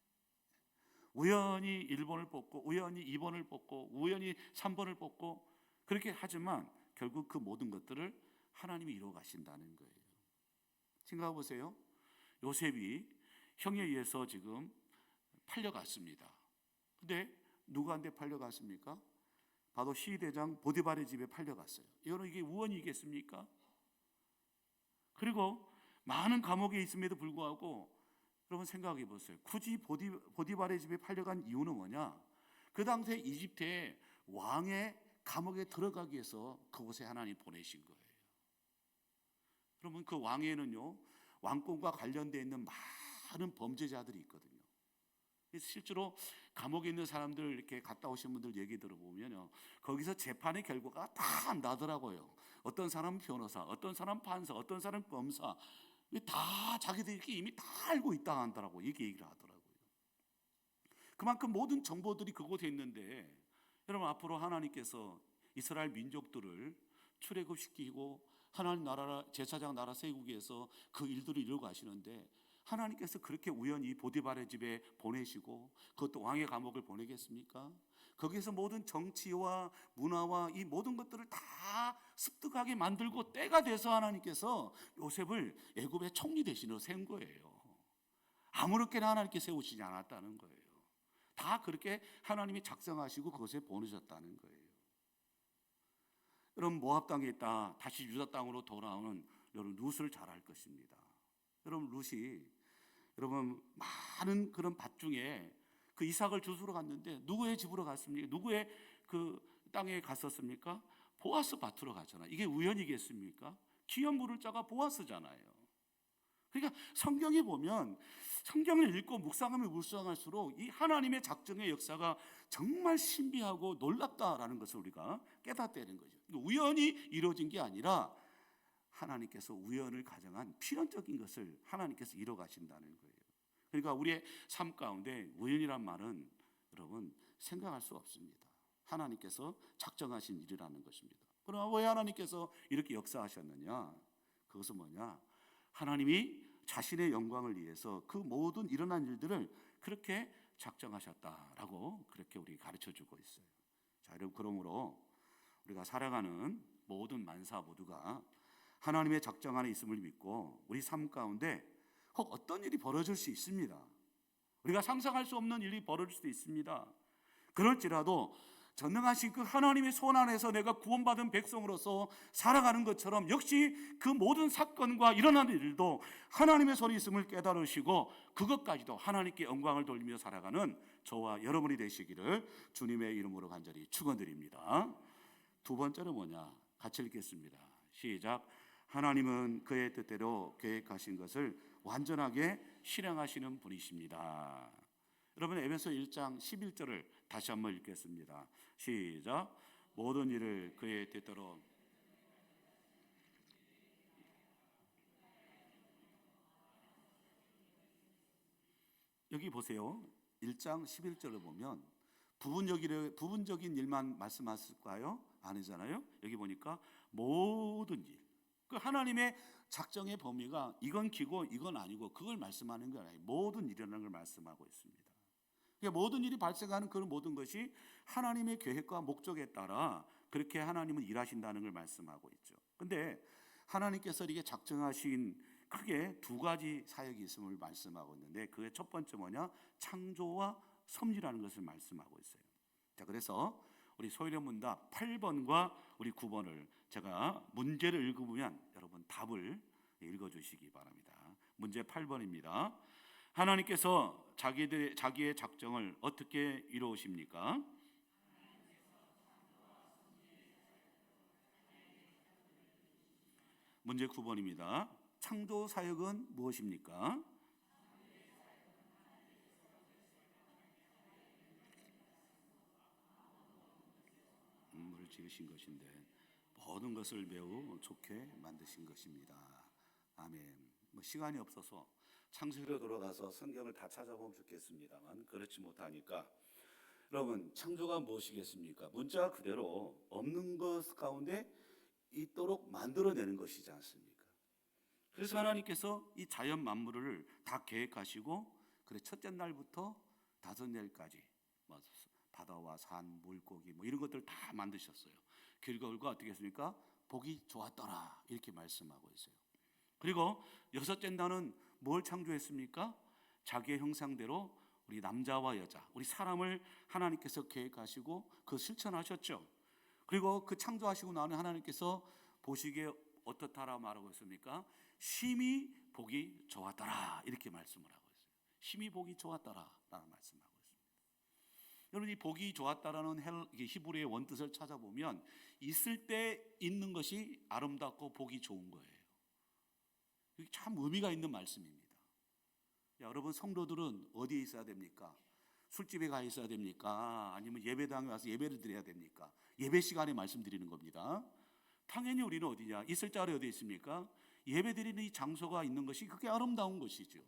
우연히 1번을 뽑고 우연히 2번을 뽑고 우연히 3번을 뽑고 그렇게 하지만 결국 그 모든 것들을 하나님이 이루어 가신다는 거예요. 생각해 보세요. 요셉이 형에 의해서 지금 팔려갔습니다. 근데 누구한테 팔려갔습니까? 바로 시대장 보디발의 집에 팔려갔어요. 이게 우연이겠습니까? 그리고 많은 감옥에 있음에도 불구하고 여러분 생각해 보세요. 굳이 보디발의 집에 팔려간 이유는 뭐냐? 그 당시에 이집트의 왕의 감옥에 들어가기 위해서 그곳에 하나님 보내신 거예요. 그러면 그 왕에는요, 왕권과 관련되어 있는 많은 범죄자들이 있거든요. 실제로 감옥에 있는 사람들 이렇게 갔다 오신 분들 얘기 들어보면요, 거기서 재판의 결과가 다 나더라고요. 어떤 사람은 변호사, 어떤 사람은 판사, 어떤 사람은 검사, 다 자기들이 이미 다 알고 있다 하더라고. 이렇게 얘기를 하더라고요. 그만큼 모든 정보들이 그곳에 있는데, 여러분 앞으로 하나님께서 이스라엘 민족들을 출애굽시키고 하나님 나라 제사장 나라 세우기 위해서 그 일들을 이루고 가시는데, 하나님께서 그렇게 우연히 보디발의 집에 보내시고 그것도 왕의 감옥을 보내겠습니까? 거기에서 모든 정치와 문화와 이 모든 것들을 다 습득하게 만들고 때가 돼서 하나님께서 요셉을 애굽의 총리 대신으로 세운 거예요. 아무렇게나 하나님께 세우시지 않았다는 거예요. 다 그렇게 하나님이 작정하시고 그것에 보내셨다는 거예요. 여러분, 모압 땅에 있다 다시 유다 땅으로 돌아오는 여러분 룻을 잘 알 것입니다. 여러분, 룻이 여러분 많은 그런 밭 중에 그 이삭을 주스러 갔는데 누구의 집으로 갔습니까? 누구의 그 땅에 갔었습니까? 보아스 밭으로 갔잖아요. 이게 우연이겠습니까? 기업 물을 자가 보아스잖아요. 그러니까 성경에 보면 성경을 읽고 묵상하면 묵상할수록 이 하나님의 작정의 역사가 정말 신비하고 놀랍다라는 것을 우리가 깨닫게 거죠. 우연히 이루어진 게 아니라 하나님께서 우연을 가정한 필연적인 것을 하나님께서 이뤄 가신다는 거예요. 그러니까 우리의 삶 가운데 우연이란 말은 여러분 생각할 수 없습니다. 하나님께서 작정하신 일이라는 것입니다. 그러나 왜 하나님께서 이렇게 역사하셨느냐? 그것은 뭐냐? 하나님이 자신의 영광을 위해서 그 모든 일어난 일들을 그렇게 작정하셨다라고 그렇게 우리 가르쳐주고 있어요. 자, 여러분, 그러므로 우리가 살아가는 모든 만사 모두가 하나님의 작정 안에 있음을 믿고 우리 삶 가운데 혹 어떤 일이 벌어질 수 있습니다. 우리가 상상할 수 없는 일이 벌어질 수도 있습니다. 그럴지라도 전능하신 그 하나님의 손 안에서 내가 구원받은 백성으로서 살아가는 것처럼 역시 그 모든 사건과 일어나는 일도 하나님의 손이 있음을 깨달으시고 그것까지도 하나님께 영광을 돌리며 살아가는 저와 여러분이 되시기를 주님의 이름으로 간절히 축원드립니다. 두 번째는 뭐냐? 같이 읽겠습니다. 시작. 하나님은 그의 뜻대로 계획하신 것을 완전하게 실행하시는 분이십니다. 여러분, 에베소 1장 11절을 다시 한번 읽겠습니다. 시작. 모든 일을 그의 뜻대로. 여기 보세요. 1장 11절을 보면 부분적인 일만 말씀하실까요? 아니잖아요. 여기 보니까 모든 일, 그 하나님의 작정의 범위가 이건 기고 이건 아니고 그걸 말씀하는 게 아니에요. 모든 일이라는 걸 말씀하고 있습니다. 그러니까 모든 일이 발생하는 그런 모든 것이 하나님의 계획과 목적에 따라 그렇게 하나님은 일하신다는 걸 말씀하고 있죠. 근데 하나님께서 이렇게 작정하신 크게 두 가지 사역이 있음을 말씀하고 있는데 그게 첫 번째 뭐냐? 창조와 섭리라는 것을 말씀하고 있어요. 자, 그래서 우리 소일의 문답 8번과 우리 9번을 제가 문제를 읽으면 여러분 답을 읽어주시기 바랍니다. 문제 8번입니다. 하나님께서 자기의 작정을 어떻게 이루십니까? 문제 9번입니다. 창조 사역은 무엇입니까? 물을 지으신 것인데 모든 것을 매우 좋게 만드신 것입니다. 아멘. 시간이 없어서 창세기로 돌아가서 성경을 다 찾아보면 좋겠습니다만 그렇지 못하니까 여러분, 창조가 무엇이겠습니까? 문자 그대로 없는 것 가운데 있도록 만들어내는 것이지 않습니까? 그래서 하나님께서 이 자연 만물을 다 계획하시고 그래 첫째 날부터 다섯 날까지 바다와 산, 물고기 이런 것들 다 만드셨어요. 결과 어떻게 했습니까? 보기 좋았더라 이렇게 말씀하고 있어요. 그리고 여섯째 날은 뭘 창조했습니까? 자기의 형상대로 우리 남자와 여자, 우리 사람을 하나님께서 계획하시고 그 실천하셨죠. 그리고 그 창조하시고 나는 하나님께서 보시기에 어떻다라 말하고 있습니까? 심히 보기 좋았더라 이렇게 말씀을 하고 있어요. 심히 보기 좋았더라 라는 말씀하고 있습니다. 여러분, 이 보기 좋았다라는 히브리의 원뜻을 찾아보면 있을 때 있는 것이 아름답고 보기 좋은 거예요. 이게 참 의미가 있는 말씀입니다. 여러분, 성도들은 어디에 있어야 됩니까? 술집에 가 있어야 됩니까? 아니면 예배당에 와서 예배를 드려야 됩니까? 예배 시간에 말씀드리는 겁니다. 당연히 우리는 어디냐? 있을 자리 어디에 있습니까? 예배 드리는 이 장소가 있는 것이 그게 아름다운 것이죠.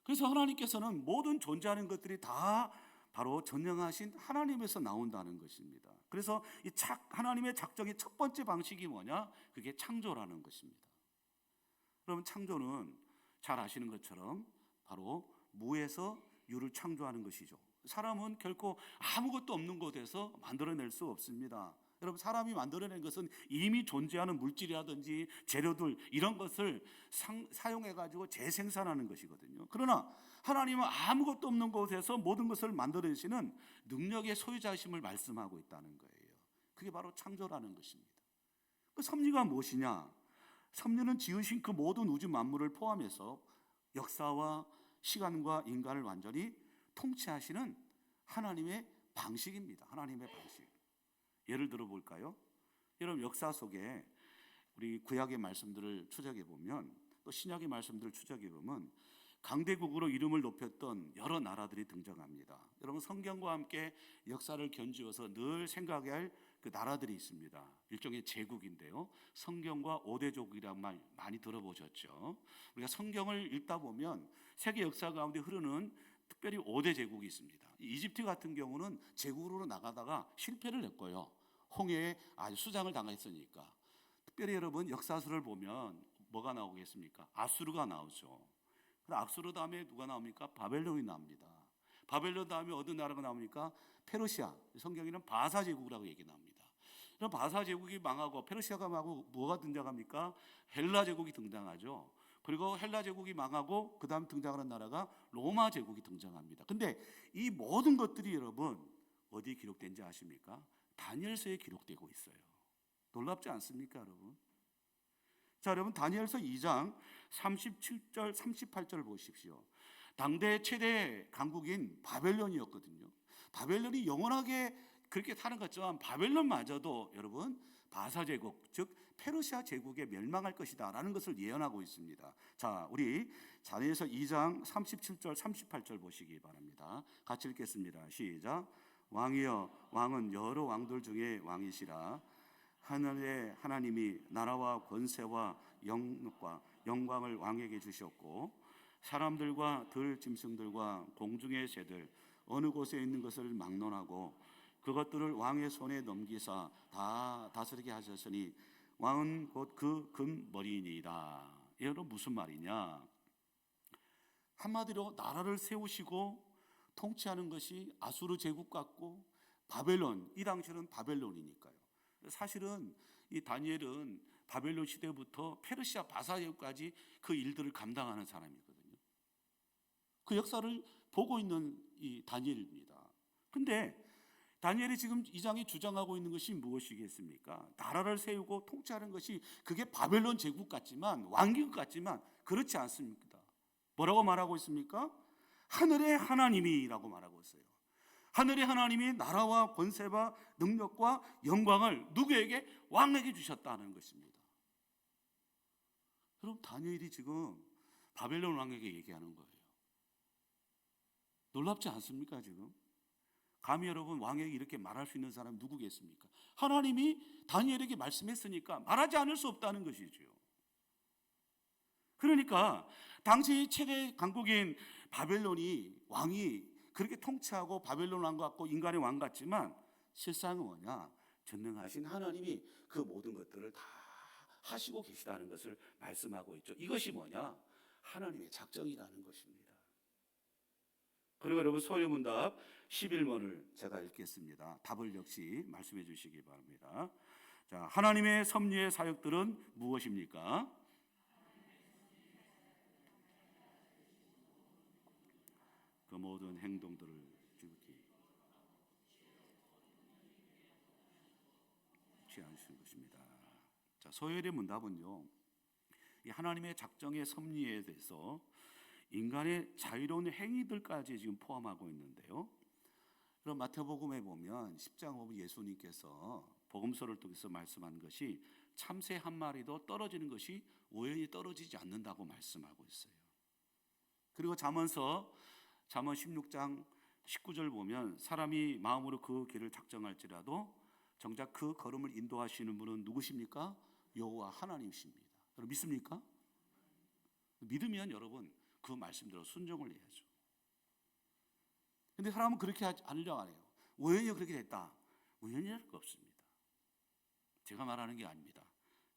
그래서 하나님께서는 모든 존재하는 것들이 다 바로 전능하신 하나님에서 나온다는 것입니다. 그래서 이 하나님의 작정의 첫 번째 방식이 뭐냐? 그게 창조라는 것입니다. 그러면 창조는 잘 아시는 것처럼 바로 무에서 유를 창조하는 것이죠. 사람은 결코 아무것도 없는 곳에서 만들어낼 수 없습니다. 여러분, 사람이 만들어낸 것은 이미 존재하는 물질이라든지 재료들 이런 것을 사용해가지고 재생산하는 것이거든요. 그러나 하나님은 아무것도 없는 곳에서 모든 것을 만들어내시는 능력의 소유자심을 말씀하고 있다는 거예요. 그게 바로 창조라는 것입니다. 그 섭리가 무엇이냐? 섭리는 지으신 그 모든 우주 만물을 포함해서 역사와 시간과 인간을 완전히 통치하시는 하나님의 방식입니다. 하나님의 방식. 예를 들어 볼까요? 여러분, 역사 속에 우리 구약의 말씀들을 추적해 보면, 또 신약의 말씀들을 추적해 보면 강대국으로 이름을 높였던 여러 나라들이 등장합니다. 여러분, 성경과 함께 역사를 견주어서 늘 생각해야 할 그 나라들이 있습니다. 일종의 제국인데요. 성경과 5대족이라는 말 많이 들어보셨죠? 우리가 성경을 읽다 보면 세계 역사 가운데 흐르는 특별히 5대 제국이 있습니다. 이집트 같은 경우는 제국으로 나가다가 실패를 했고요. 홍해에 아주 수장을 당했으니까. 특별히 여러분, 역사서를 보면 뭐가 나오겠습니까? 아수르가 나오죠. 아수르 다음에 누가 나옵니까? 바벨론이 나옵니다. 바벨론 다음에 어느 나라가 나옵니까? 페르시아. 성경에는 바사 제국이라고 얘기 나옵니다. 그럼 바사 제국이 망하고 페르시아가 망하고 뭐가 등장합니까? 헬라 제국이 등장하죠. 그리고 헬라 제국이 망하고 그 다음 등장하는 나라가 로마 제국이 등장합니다. 근데 이 모든 것들이 여러분 어디에 기록된지 아십니까? 다니엘서에 기록되고 있어요. 놀랍지 않습니까, 여러분? 자, 여러분, 다니엘서 2장 37절 38절 보십시오. 당대 최대 강국인 바벨론이었거든요. 바벨론이 영원하게 그렇게 사는 것 같지만 바벨론마저도 여러분 바사 제국, 즉 페르시아 제국에 멸망할 것이다 라는 것을 예언하고 있습니다. 자, 우리 다니엘서 2장 37절 38절 보시기 바랍니다. 같이 읽겠습니다. 시작. 왕이여, 왕은 여러 왕들 중에 왕이시라. 하늘의 하나님이 나라와 권세와 영력과 영광을 왕에게 주셨고 사람들과 들 짐승들과 공중의 새들 어느 곳에 있는 것을 막론하고 그것들을 왕의 손에 넘기사 다 다스리게 하셨으니 왕은 곧 그 금머리이니이다. 이건 무슨 말이냐? 한마디로 나라를 세우시고 통치하는 것이 아수르 제국 같고 바벨론, 이 당시는 바벨론이니까요. 사실은 이 다니엘은 바벨론 시대부터 페르시아 바사 제국까지 그 일들을 감당하는 사람이거든요. 그 역사를 보고 있는 이 다니엘입니다. 근데 다니엘이 지금 이 장에 주장하고 있는 것이 무엇이겠습니까? 나라를 세우고 통치하는 것이 그게 바벨론 제국 같지만 왕국 같지만 그렇지 않습니다. 뭐라고 말하고 있습니까? 하늘의 하나님이라고 말하고 있어요. 하늘의 하나님이 나라와 권세와 능력과 영광을 누구에게? 왕에게 주셨다는 것입니다. 그럼 다니엘이 지금 바벨론 왕에게 얘기하는 거예요. 놀랍지 않습니까 지금? 감히 여러분 왕에게 이렇게 말할 수 있는 사람이 누구겠습니까? 하나님이 다니엘에게 말씀했으니까 말하지 않을 수 없다는 것이죠. 그러니까 당시 최대 강국인 바벨론이 왕이 그렇게 통치하고 바벨론 왕 같고 인간의 왕 같지만 실상은 뭐냐? 전능하신 하나님이 그 모든 것들을 다 하시고 계시다는 것을 말씀하고 있죠. 이것이 뭐냐? 하나님의 작정이라는 것입니다. 그리고 여러분 소유문답 11번을 제가 읽겠습니다. 답을 역시 말씀해 주시기 바랍니다. 자, 하나님의 섭리의 사역들은 무엇입니까? 그 모든 행동들을 지극히 취하시는 것입니다. 자, 소열의 문답은요, 이 하나님의 작정의 섭리에 대해서 인간의 자유로운 행위들까지 지금 포함하고 있는데요. 그럼 마태복음에 보면 10장 5분 예수님께서 복음서를 통해서 말씀한 것이 참새 한 마리도 떨어지는 것이 우연히 떨어지지 않는다고 말씀하고 있어요. 그리고 잠언 16장 19절 보면 사람이 마음으로 그 길을 작정할지라도 정작 그 걸음을 인도하시는 분은 누구십니까? 여호와 하나님이십니다. 여러분 믿습니까? 믿으면 여러분 그 말씀대로 순종을 해야죠. 근데 사람은 그렇게 하려고 안 해요. 우연히 그렇게 됐다. 우연이랄 거 없습니다. 제가 말하는 게 아닙니다.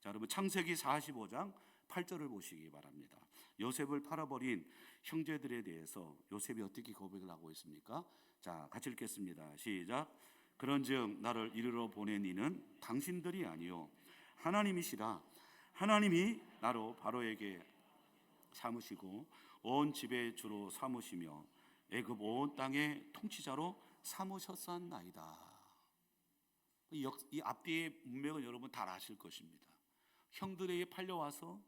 자, 여러분 창세기 45장 8절을 보시기 바랍니다. 요셉을 팔아버린 형제들에 대해서 요셉이 어떻게 고백을 하고 있습니까? 자, 같이 읽겠습니다. 시작. 그런즉 나를 이르러 보낸 이는 당신들이 아니요 하나님이시라. 하나님이 나로 바로에게 삼으시고 온 집의 주로 삼으시며 애굽 온 땅의 통치자로 삼으셨사나이다. 이 앞뒤의 문맥을 여러분 다 아실 것입니다. 형들에게 팔려와서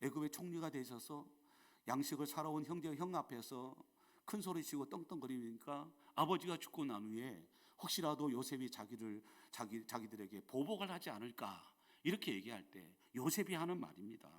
애굽의 총리가 되셔서 양식을 사러 온 형 앞에서 큰 소리 치고 떵떵거리니까 아버지가 죽고 난 후에 혹시라도 요셉이 자기들에게 보복을 하지 않을까 이렇게 얘기할 때 요셉이 하는 말입니다.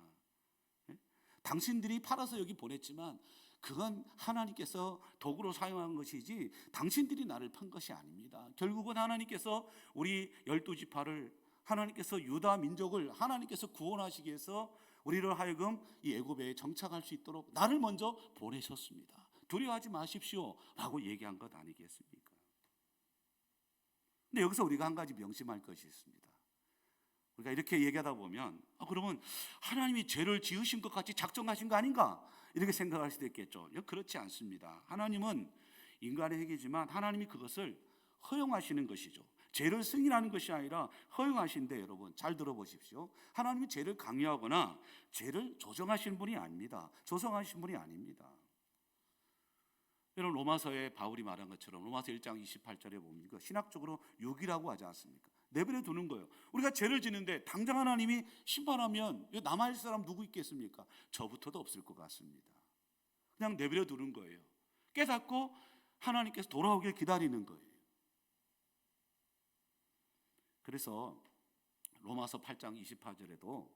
당신들이 팔아서 여기 보냈지만 그건 하나님께서 도구로 사용한 것이지 당신들이 나를 판 것이 아닙니다. 결국은 하나님께서 우리 12지파를 하나님께서 유다 민족을 하나님께서 구원하시기 위해서 우리를 하여금 이 애굽에 정착할 수 있도록 나를 먼저 보내셨습니다. 두려워하지 마십시오 라고 얘기한 것 아니겠습니까? 근데 여기서 우리가 한 가지 명심할 것이 있습니다. 우리가 이렇게 얘기하다 보면 그러면 하나님이 죄를 지으신 것 같이 작정하신 거 아닌가? 이렇게 생각할 수도 있겠죠. 그렇지 않습니다. 하나님은 인간의 행위지만 하나님이 그것을 허용하시는 것이죠. 죄를 승인하는 것이 아니라 허용하신데 여러분 잘 들어보십시오. 하나님이 죄를 강요하거나 죄를 조정하시는 분이 아닙니다. 조성하시는 분이 아닙니다. 여러분 로마서에 바울이 말한 것처럼 로마서 1장 28절에 보면 이거 신학적으로 유기라고 하지 않습니까? 내버려 두는 거예요. 우리가 죄를 지는데 당장 하나님이 심판하면 남아있을 사람 누구 있겠습니까? 저부터도 없을 것 같습니다. 그냥 내버려 두는 거예요. 깨닫고 하나님께서 돌아오길 기다리는 거예요. 그래서 로마서 8장 28절에도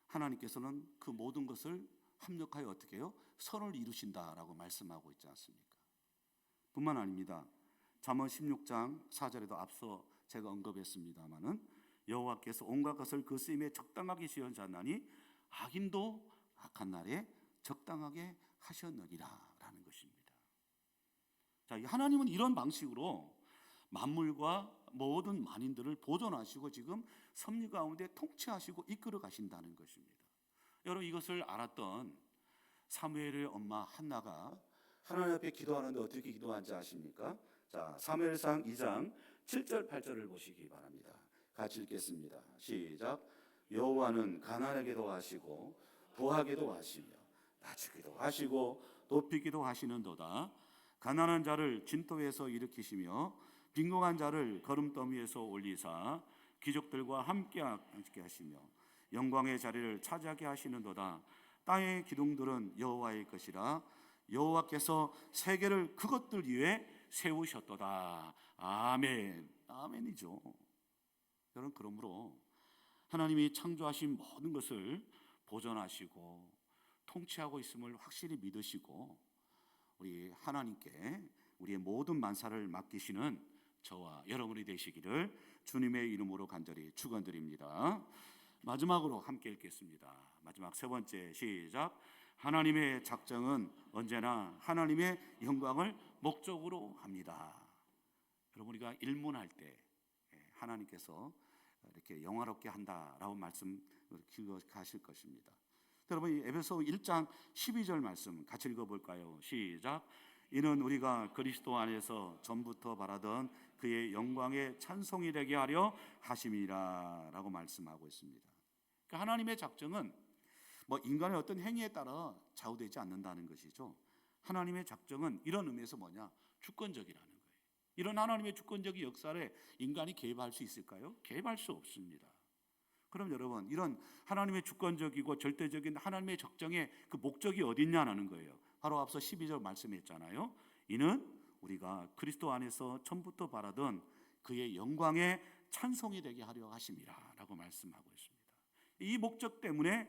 하나님께서는 그 모든 것을 합력하여 어떻게 해요? 선을 이루신다라고 말씀하고 있지 않습니까? 뿐만 아닙니다. 잠언 16장 4절에도 앞서 제가 언급했습니다마는 여호와께서 온갖 것을 그 쓰임에 적당하게 지으셨나니 악인도 악한 날에 적당하게 하셨느니라 라는 것입니다. 자, 하나님은 이런 방식으로 만물과 모든 만인들을 보존하시고 지금 섭리 가운데 통치하시고 이끌어 가신다는 것입니다. 여러분 이것을 알았던 사무엘의 엄마 한나가 하나님 앞에 기도하는데 어떻게 기도한지 아십니까? 자, 사무엘상 2장 7절 8절을 보시기 바랍니다. 같이 읽겠습니다. 시작. 여호와는 가난하게도 하시고 부하게도 하시며 낮추기도 하시고 높이기도 하시는도다. 가난한 자를 진토에서 일으키시며 빈곤한 자를 거름더미에서 올리사 귀족들과 함께 하시며 영광의 자리를 차지하게 하시는도다. 땅의 기둥들은 여호와의 것이라 여호와께서 세계를 그것들 위에 세우셨도다. 아멘. 아멘이죠. 여러분 그러므로 하나님이 창조하신 모든 것을 보존하시고 통치하고 있음을 확실히 믿으시고 우리 하나님께 우리의 모든 만사를 맡기시는 저와 여러분이 되시기를 주님의 이름으로 간절히 축원드립니다. 마지막으로 함께 읽겠습니다. 마지막 세 번째 시작. 하나님의 작정은 언제나 하나님의 영광을 목적으로 합니다. 여러분 우리가 일문할 때 하나님께서 이렇게 영화롭게 한다라고 말씀 기억하실 것입니다. 여러분 에베소 1장 12절 말씀 같이 읽어볼까요? 시작. 이는 우리가 그리스도 안에서 전부터 바라던 그의 영광의 찬송이 되게 하려 하심이라 라고 말씀하고 있습니다. 그러니까 하나님의 작정은 인간의 어떤 행위에 따라 좌우되지 않는다는 것이죠. 하나님의 작정은 이런 의미에서 뭐냐? 주권적이라는 거예요. 이런 하나님의 주권적인 역사에 인간이 개입할 수 있을까요? 개입할 수 없습니다. 그럼 여러분 이런 하나님의 주권적이고 절대적인 하나님의 적정의 그 목적이 어디 있냐는 거예요. 바로 앞서 12절 말씀했잖아요. 이는 우리가 그리스도 안에서 처음부터 바라던 그의 영광의 찬송이 되게 하려 하심이라 라고 말씀하고 있습니다. 이 목적 때문에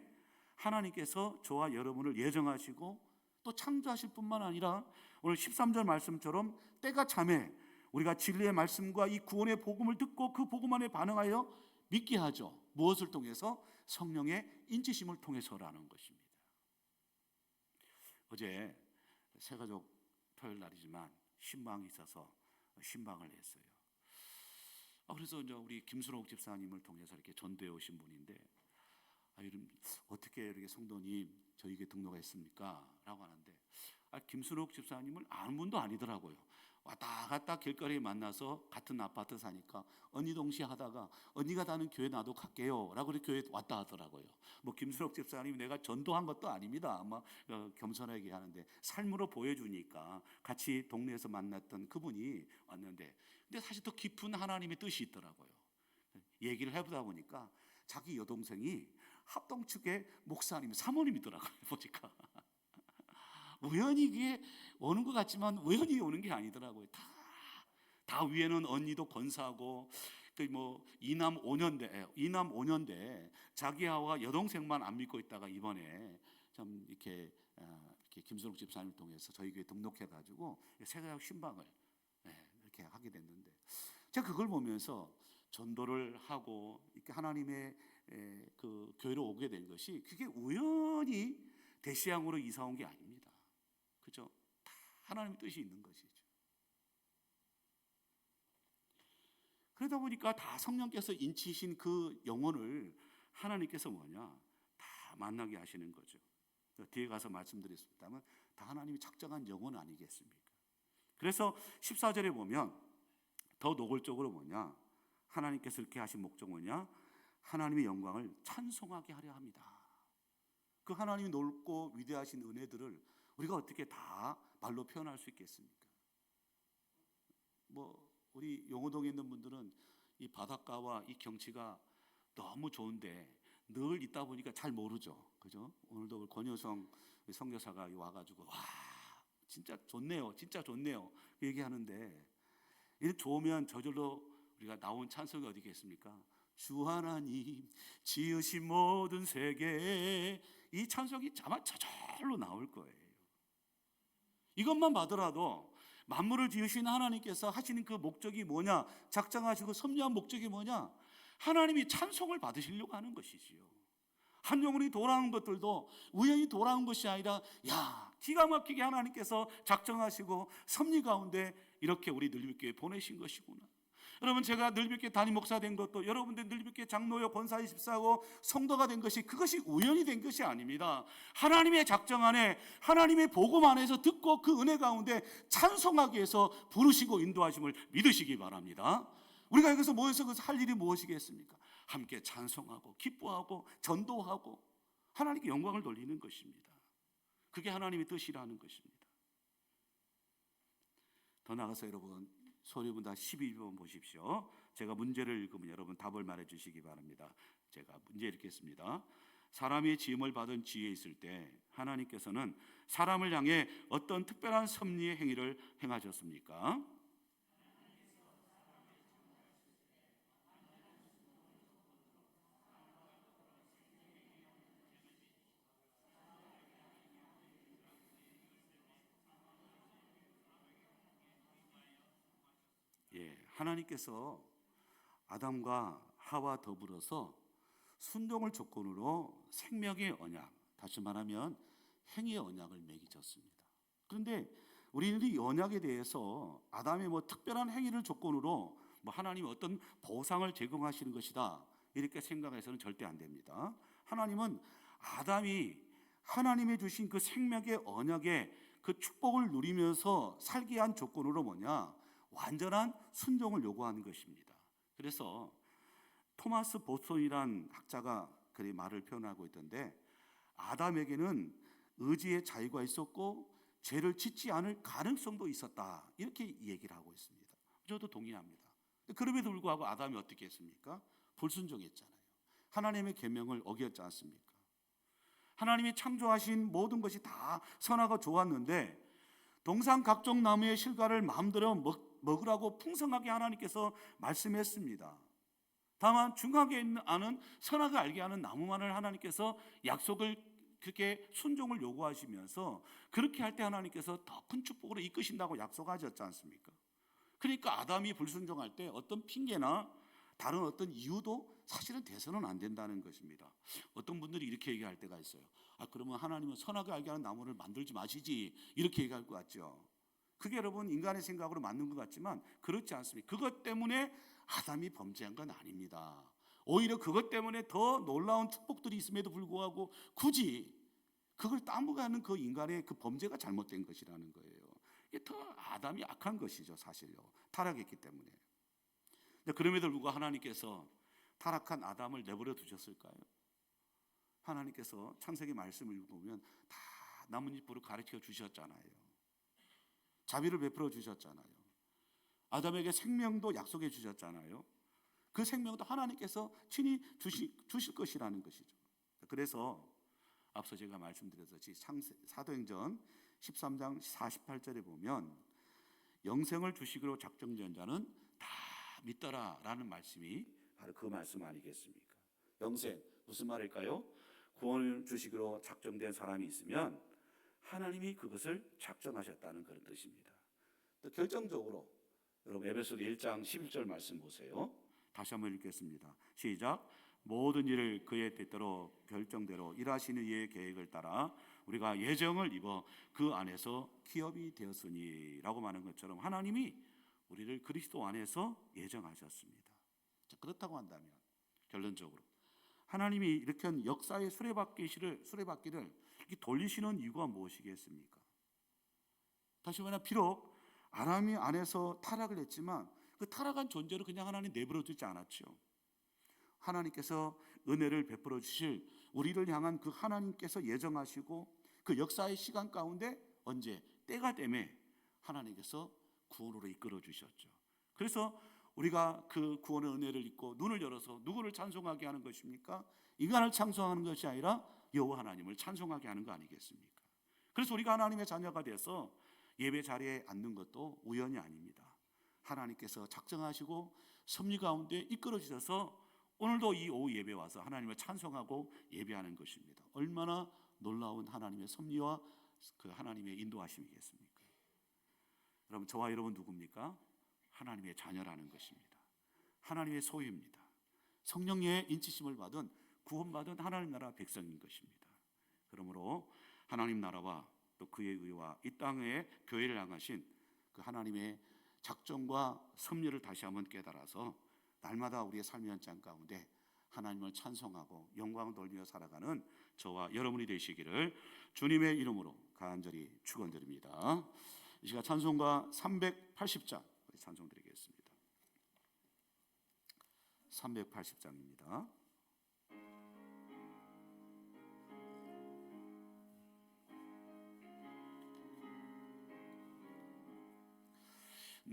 하나님께서 저와 여러분을 예정하시고 또 창조하실 뿐만 아니라 오늘 13절 말씀처럼 때가 참에 우리가 진리의 말씀과 이 구원의 복음을 듣고 그 복음 안에 반응하여 믿게 하죠. 무엇을 통해서? 성령의 인치심을 통해서라는 것입니다. 어제 새가족 토요일 날이지만 신방이 있어서 신방을 했어요. 그래서 이제 우리 김순옥 집사님을 통해서 이렇게 전도해 오신 분인데 어떻게 이렇게 성도님 저에게 등록했습니까? 라고 하는데 김순옥 집사님을 아는 분도 아니더라고요. 왔다 갔다 길거리에 만나서 같은 아파트 사니까 언니 동시 하다가 언니가 다는 교회 나도 갈게요 라고 교회 왔다 하더라고요. 뭐 김순옥 집사님 내가 전도한 것도 아닙니다. 아마 겸손하게 하는데 삶으로 보여주니까 같이 동네에서 만났던 그분이 왔는데, 근데 사실 더 깊은 하나님의 뜻이 있더라고요. 얘기를 해보다 보니까 자기 여동생이 합동 측의 목사님 사모님이더라고요. 보니까 우연히 이게 오는 것 같지만 우연히 오는 게 아니더라고요. 다 위에는 언니도 권사하고 뭐 이남 5년대 자기와 여동생만 안 믿고 있다가 이번에 좀 이렇게 김순옥 집사님을 통해서 저희 교회 등록해가지고 세가역 신방을 이렇게 하게 됐는데, 제가 그걸 보면서 전도를 하고 이렇게 하나님의 그 교회로 오게 된 것이 그게 우연히 대시양으로 이사 온 게 아닙니다. 그죠? 다 하나님의 뜻이 있는 것이죠. 그러다 보니까 다 성령께서 인치신 그 영혼을 하나님께서 다 만나게 하시는 거죠. 뒤에 가서 말씀드렸습니다만 다 하나님이 작정한 영혼 아니겠습니까? 그래서 14절에 보면 더 노골적으로 하나님께서 이렇게 하신 목적 하나님의 영광을 찬송하게 하려 합니다. 그 하나님이 넓고 위대하신 은혜들을 우리가 어떻게 다 말로 표현할 수 있겠습니까? 뭐 우리 용호동에 있는 분들은 이 바닷가와 이 경치가 너무 좋은데 늘 있다 보니까 잘 모르죠. 그죠? 오늘도 권효성 선교사가 와가지고 와 진짜 좋네요, 진짜 좋네요 얘기하는데, 이렇게 좋으면 저절로 우리가 나온 찬송이 어디겠습니까? 주 하나님 지으신 모든 세계, 이 찬송이 아마 저절로 나올 거예요. 이것만 봐더라도 만물을 지으신 하나님께서 하시는 그 목적이 뭐냐, 작정하시고 섭리한 목적이 뭐냐, 하나님이 찬송을 받으시려고 하는 것이지요. 한 영혼이 돌아온 것들도 우연히 돌아온 것이 아니라 기가 막히게 하나님께서 작정하시고 섭리 가운데 이렇게 우리 늘비교회 보내신 것이구나. 여러분, 제가 늘비교회 담임 목사 된 것도, 여러분들 늘비교회 장로요 권사에 집사하고 성도가 된 것이, 그것이 우연히 된 것이 아닙니다. 하나님의 작정 안에, 하나님의 복음 안에서 듣고 그 은혜 가운데 찬송하기 위해서 부르시고 인도하심을 믿으시기 바랍니다. 우리가 여기서 모여서 할 일이 무엇이겠습니까? 함께 찬송하고 기뻐하고 전도하고 하나님께 영광을 돌리는 것입니다. 그게 하나님의 뜻이라는 것입니다. 더 나아가서 여러분, 소리분 다 12번 보십시오. 제가 문제를 읽으면 여러분 답을 말해 주시기 바랍니다. 제가 문제 읽겠습니다. 사람이 지음을 받은 지에 있을 때 하나님께서는 사람을 향해 어떤 특별한 섭리의 행위를 행하셨습니까? 하나님께서 아담과 하와 더불어서 순종을 조건으로 생명의 언약, 다시 말하면 행위의 언약을 맺으셨습니다. 그런데 우리는 이 언약에 대해서 아담의 특별한 행위를 조건으로 하나님이 어떤 보상을 제공하시는 것이다 이렇게 생각해서는 절대 안 됩니다. 하나님은 아담이 하나님이 주신 그 생명의 언약의 그 축복을 누리면서 살게 한 조건으로 완전한 순종을 요구하는 것입니다. 그래서 토마스 보손이란 학자가 그의 말을 표현하고 있던데, 아담에게는 의지의 자유가 있었고 죄를 짓지 않을 가능성도 있었다 이렇게 얘기를 하고 있습니다. 저도 동의합니다. 그럼에도 불구하고 아담이 어떻게 했습니까? 불순종했잖아요. 하나님의 계명을 어겼지 않습니까? 하나님이 창조하신 모든 것이 다 선하고 좋았는데 동산 각종 나무의 실과를 마음대로 먹으라고 풍성하게 하나님께서 말씀했습니다. 다만 중하게 아는 선하게 알게 하는 나무만을 하나님께서 약속을 그렇게 순종을 요구하시면서, 그렇게 할 때 하나님께서 더 큰 축복으로 이끄신다고 약속하셨지 않습니까? 그러니까 아담이 불순종할 때 어떤 핑계나 다른 어떤 이유도 사실은 돼서는 안 된다는 것입니다. 어떤 분들이 이렇게 얘기할 때가 있어요. 그러면 하나님은 선하게 알게 하는 나무를 만들지 마시지 이렇게 얘기할 것 같죠. 그게 여러분 인간의 생각으로 맞는 것 같지만 그렇지 않습니다. 그것 때문에 아담이 범죄한 건 아닙니다. 오히려 그것 때문에 더 놀라운 축복들이 있음에도 불구하고 굳이 그걸 따먹어가는 그 인간의 그 범죄가 잘못된 것이라는 거예요. 이게 더 아담이 악한 것이죠, 사실요. 타락했기 때문에. 그럼에도 불구하고 하나님께서 타락한 아담을 내버려 두셨을까요? 하나님께서 창세기 말씀을 읽어보면 다 나뭇잎으로 가르쳐 주셨잖아요. 자비를 베풀어 주셨잖아요. 아담에게 생명도 약속해 주셨잖아요. 그 생명도 하나님께서 친히 주실 것이라는 것이죠. 그래서 앞서 제가 말씀드렸듯이 사도행전 13장 48절에 보면 영생을 주시기로 작정된 자는 다 믿더라라는 말씀이 바로 그 말씀 아니겠습니까? 영생, 무슨 말일까요? 구원을 주시기로 작정된 사람이 있으면 하나님이 그것을 작정하셨다는 그런 뜻입니다. 또 결정적으로 여러분 에베소서 1장 11절 말씀 보세요. 다시 한번 읽겠습니다. 시작. 모든 일을 그의 뜻대로 결정대로 일하시는 이의 계획을 따라 우리가 예정을 입어 그 안에서 기업이 되었으니 라고 말하는 것처럼 하나님이 우리를 그리스도 안에서 예정하셨습니다. 자, 그렇다고 한다면 결론적으로 하나님이 이렇게 한 역사의 수레바퀴를 돌리시는 이유가 무엇이겠습니까? 다시 말하면 비록 아람이 안에서 타락을 했지만 그 타락한 존재를 그냥 하나님 내버려 두지 않았죠. 하나님께서 은혜를 베풀어 주실 우리를 향한 그 하나님께서 예정하시고 그 역사의 시간 가운데 언제 때가 되매 하나님께서 구원으로 이끌어 주셨죠. 그래서 우리가 그 구원의 은혜를 입고 눈을 열어서 누구를 찬송하게 하는 것입니까? 인간을 찬송하는 것이 아니라 여호와 하나님을 찬송하게 하는 거 아니겠습니까? 그래서 우리가 하나님의 자녀가 돼서 예배 자리에 앉는 것도 우연이 아닙니다. 하나님께서 작정하시고 섭리 가운데 이끌어 주셔서 오늘도 이 오후 예배 와서 하나님을 찬송하고 예배하는 것입니다. 얼마나 놀라운 하나님의 섭리와 그 하나님의 인도하심이겠습니까? 여러분, 저와 여러분 누굽니까? 하나님의 자녀라는 것입니다. 하나님의 소유입니다. 성령의 인치심을 받은 구원받은 하나님 나라 백성인 것입니다. 그러므로 하나님 나라와 또 그의 의와 이 땅에 교회를 향하신 그 하나님의 작정과 섭리를 다시 한번 깨달아서 날마다 우리의 삶의 현장 가운데 하나님을 찬송하고 영광을 돌리며 살아가는 저와 여러분이 되시기를 주님의 이름으로 간절히 축원드립니다. 이 시간 찬송가 380장 찬송 드리겠습니다. 380장입니다.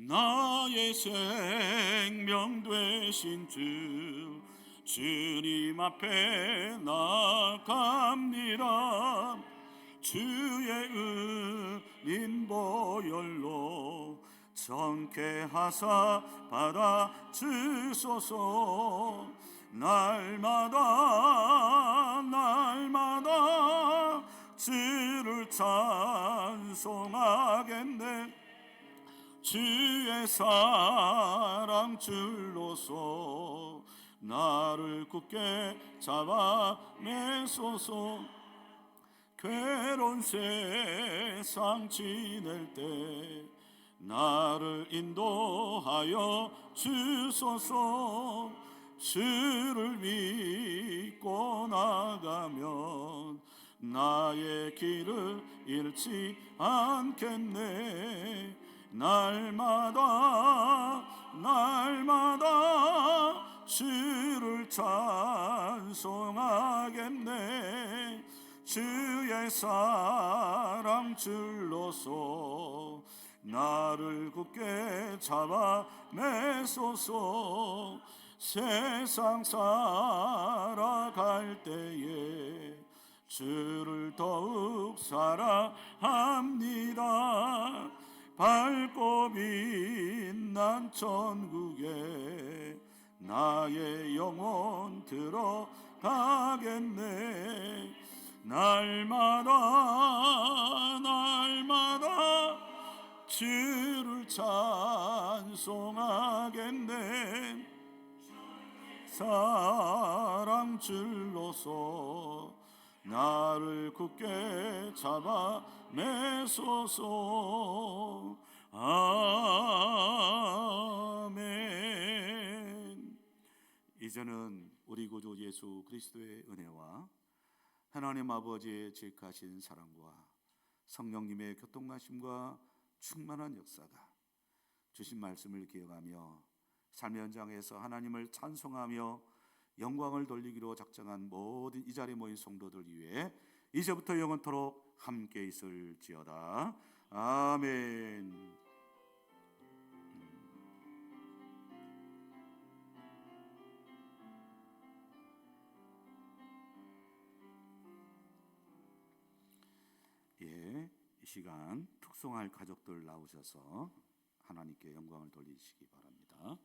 나의 생명 되신 주 주님 앞에 나갑니다. 주의 은인 보혈로 정케 하사 받아 주소서. 날마다 주를 찬송하겠네. 주의 사랑 줄로서 나를 굳게 잡아 매소서. 괴로운 세상 지낼 때 나를 인도하여 주소서. 주를 믿고 나가면 나의 길을 잃지 않겠네. 날마다 주를 찬송하겠네. 주의 사랑 줄로서 나를 굳게 잡아 매소서. 세상 살아갈 때에 주를 더욱 사랑합니다. 밝고 빛난 천국에 나의 영혼 들어가겠네. 날마다 주를 찬송하겠네. 사랑 줄로서 나를 굳게 잡아 매소서. 아멘. 이제는 우리 구주 예수 그리스도의 은혜와 하나님 아버지의 지극하신 사랑과 성령님의 교통하심과 충만한 역사가 주신 말씀을 기억하며 삶의 현장에서 하나님을 찬송하며 영광을 돌리기로 작정한 모든 이 자리에 모인 성도들 위해 이제부터 영원토록 함께 있을지어다. 아멘. 예, 이 시간 특송할 가족들 나오셔서 하나님께 영광을 돌리시기 바랍니다.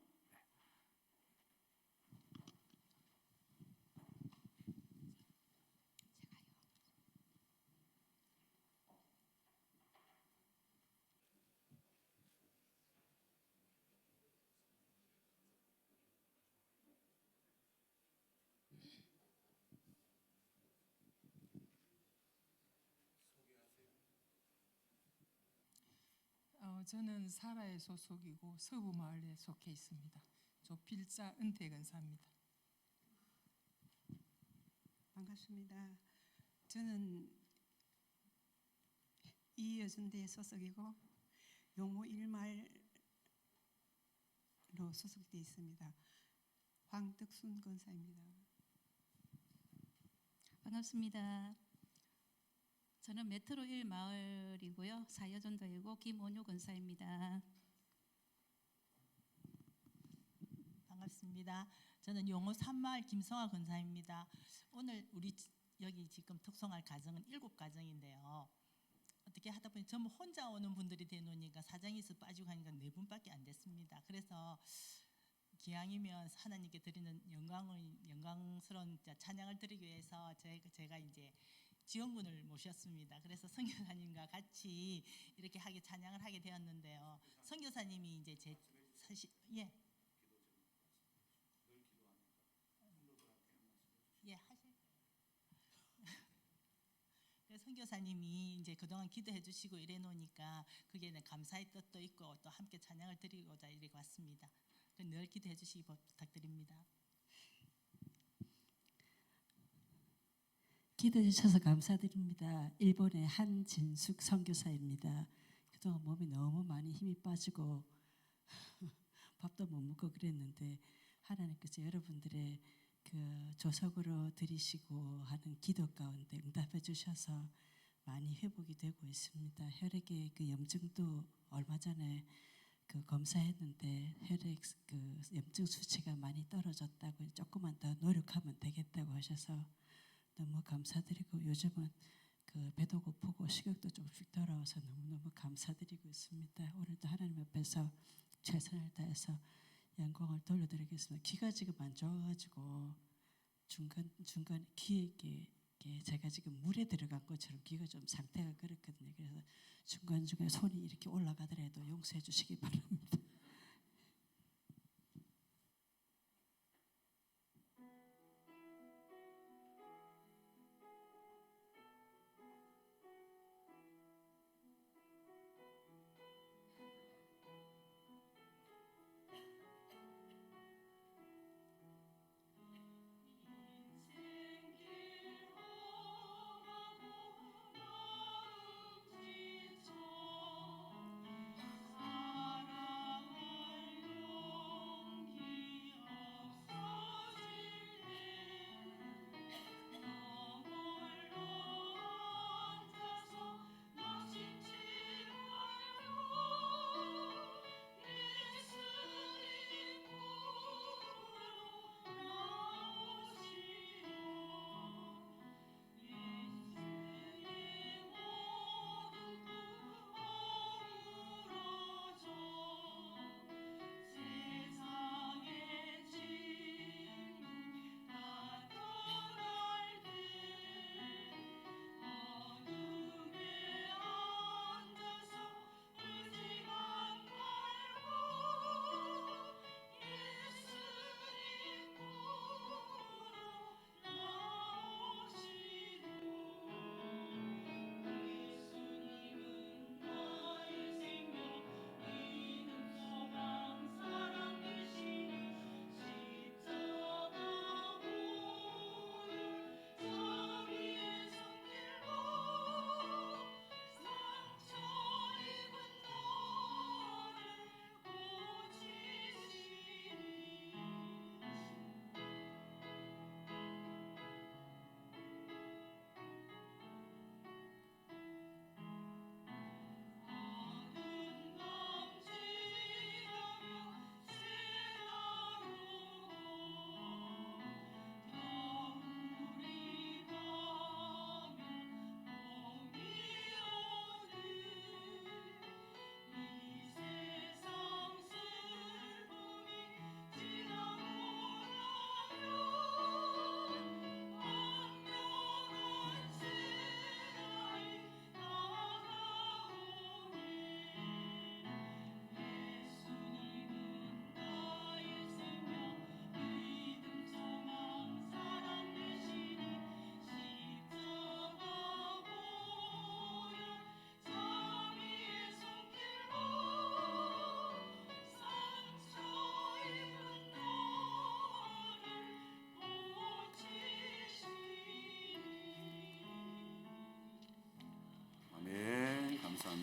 저는 사라의 소속이고 서부마을에 속해 있습니다. 저 필자 은퇴근사입니다. 반갑습니다. 저는 이여준대 소속이고 용호 일말로 소속되어 있습니다. 황덕순 권사입니다. 반갑습니다. 저는 메트로 1 마을이고요. 사여전도이고 김원효 권사입니다. 반갑습니다. 저는 용호 3마을 김성화 권사입니다. 오늘 우리 여기 지금 특송할 가정은 7가정인데요. 어떻게 하다 보니 전부 혼자 오는 분들이 되노니까 사정이 있어 빠지고 하니까 4분밖에 안 됐습니다. 그래서 기왕이면 하나님께 드리는 영광스러운 찬양을 드리기 위해서 제가 이제 지원군을 모셨습니다. 그래서 선교사님과 같이 이렇게 찬양을 하게 되었는데요. 선교사님이 이제 제 사실 하실 그래서 선교사님이 이제 그동안 기도해 주시고 이래 놓으니까 그게 감사의 뜻도 있고 또 함께 찬양을 드리고자 이렇게 왔습니다. 늘 기도해 주시기 부탁드립니다. 기도해 주셔서 감사드립니다. 일본의 한진숙 선교사입니다. 그동안 몸이 너무 많이 힘이 빠지고 밥도 못 먹고 그랬는데 하나님께서 여러분들의 그 조석으로 드리시고 하는 기도 가운데 응답해 주셔서 많이 회복이 되고 있습니다. 혈액의 그 염증도 얼마 전에 그 검사했는데 혈액 그 염증 수치가 많이 떨어졌다고 조금만 더 노력하면 되겠다고 하셔서 너무 감사드리고 요즘은 그 배도 고프고 식욕도 조금씩 돌아와서 너무너무 감사드리고 있습니다. 오늘도 하나님 앞에서 최선을 다해서 영광을 돌려드리겠습니다. 귀가 지금 안 좋아가지고 중간 귀에 제가 지금 물에 들어간 것처럼 귀가 좀 상태가 그렇거든요. 그래서 중간중간에 손이 이렇게 올라가더라도 용서해 주시기 바랍니다. 사랑하는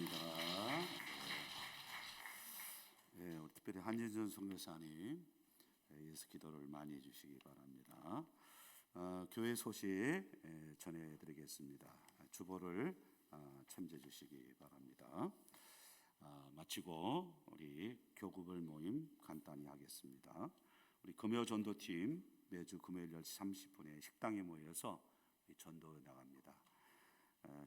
감사합니다. 예, 우리 특별히 한진선 선교사님 예수 기도를 많이 해주시기 바랍니다. 교회 소식 전해드리겠습니다. 주보를 참조해 주시기 바랍니다. 마치고 우리 교구별 모임 간단히 하겠습니다. 우리 금요 전도팀 매주 금요일 10시 30분에 식당에 모여서 전도 나갑니다.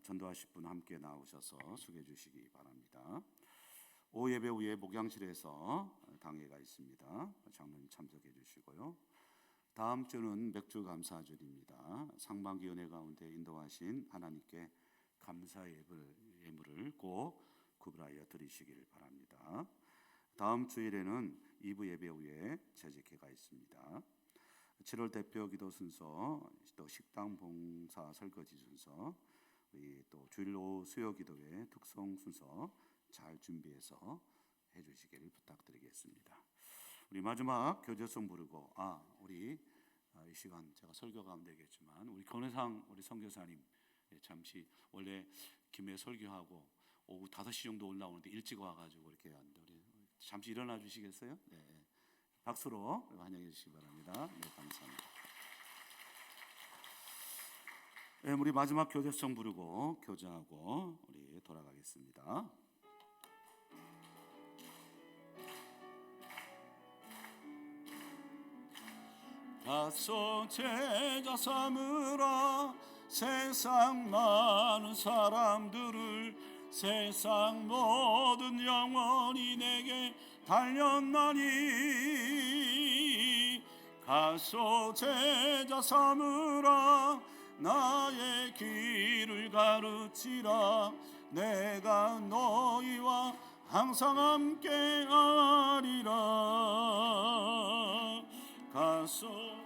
전도하실 분 함께 나오셔서 수고해 주시기 바랍니다. 오후 예배 후에 목양실에서 당회가 있습니다. 장로님 참석해 주시고요. 다음 주는 맥주 감사주일입니다. 상반기 은혜 가운데 인도하신 하나님께 감사 예물을 꼭 구별하여 드리시길 바랍니다. 다음 주일에는 2부 예배 후에 재직회가 있습니다. 7월 대표 기도 순서, 또 식당 봉사 설거지 순서, 우리 또 주일 오후 수요 기도회 특송 순서 잘 준비해서 해주시기를 부탁드리겠습니다. 우리 마지막 교제송 부르고 우리 이 시간 제가 설교가 하면 되겠지만 우리 권혜상 우리 선교사님 잠시 원래 김해 설교하고 오후 5시 정도 올라오는데 일찍 와가지고 이렇게 하는데 우리 잠시 일어나 주시겠어요? 네, 박수로 환영해 주시기 바랍니다. 네, 감사합니다. 네, 우리 마지막 교제송 부르고 교제하고 우리 돌아가겠습니다. 가서 제자 삼으라 세상 많은 사람들을 세상 모든 영혼이 내게 달렸나니 가서 제자 삼으라 나의 길을 가르치라 내가 너희와 항상 함께 하리라 가서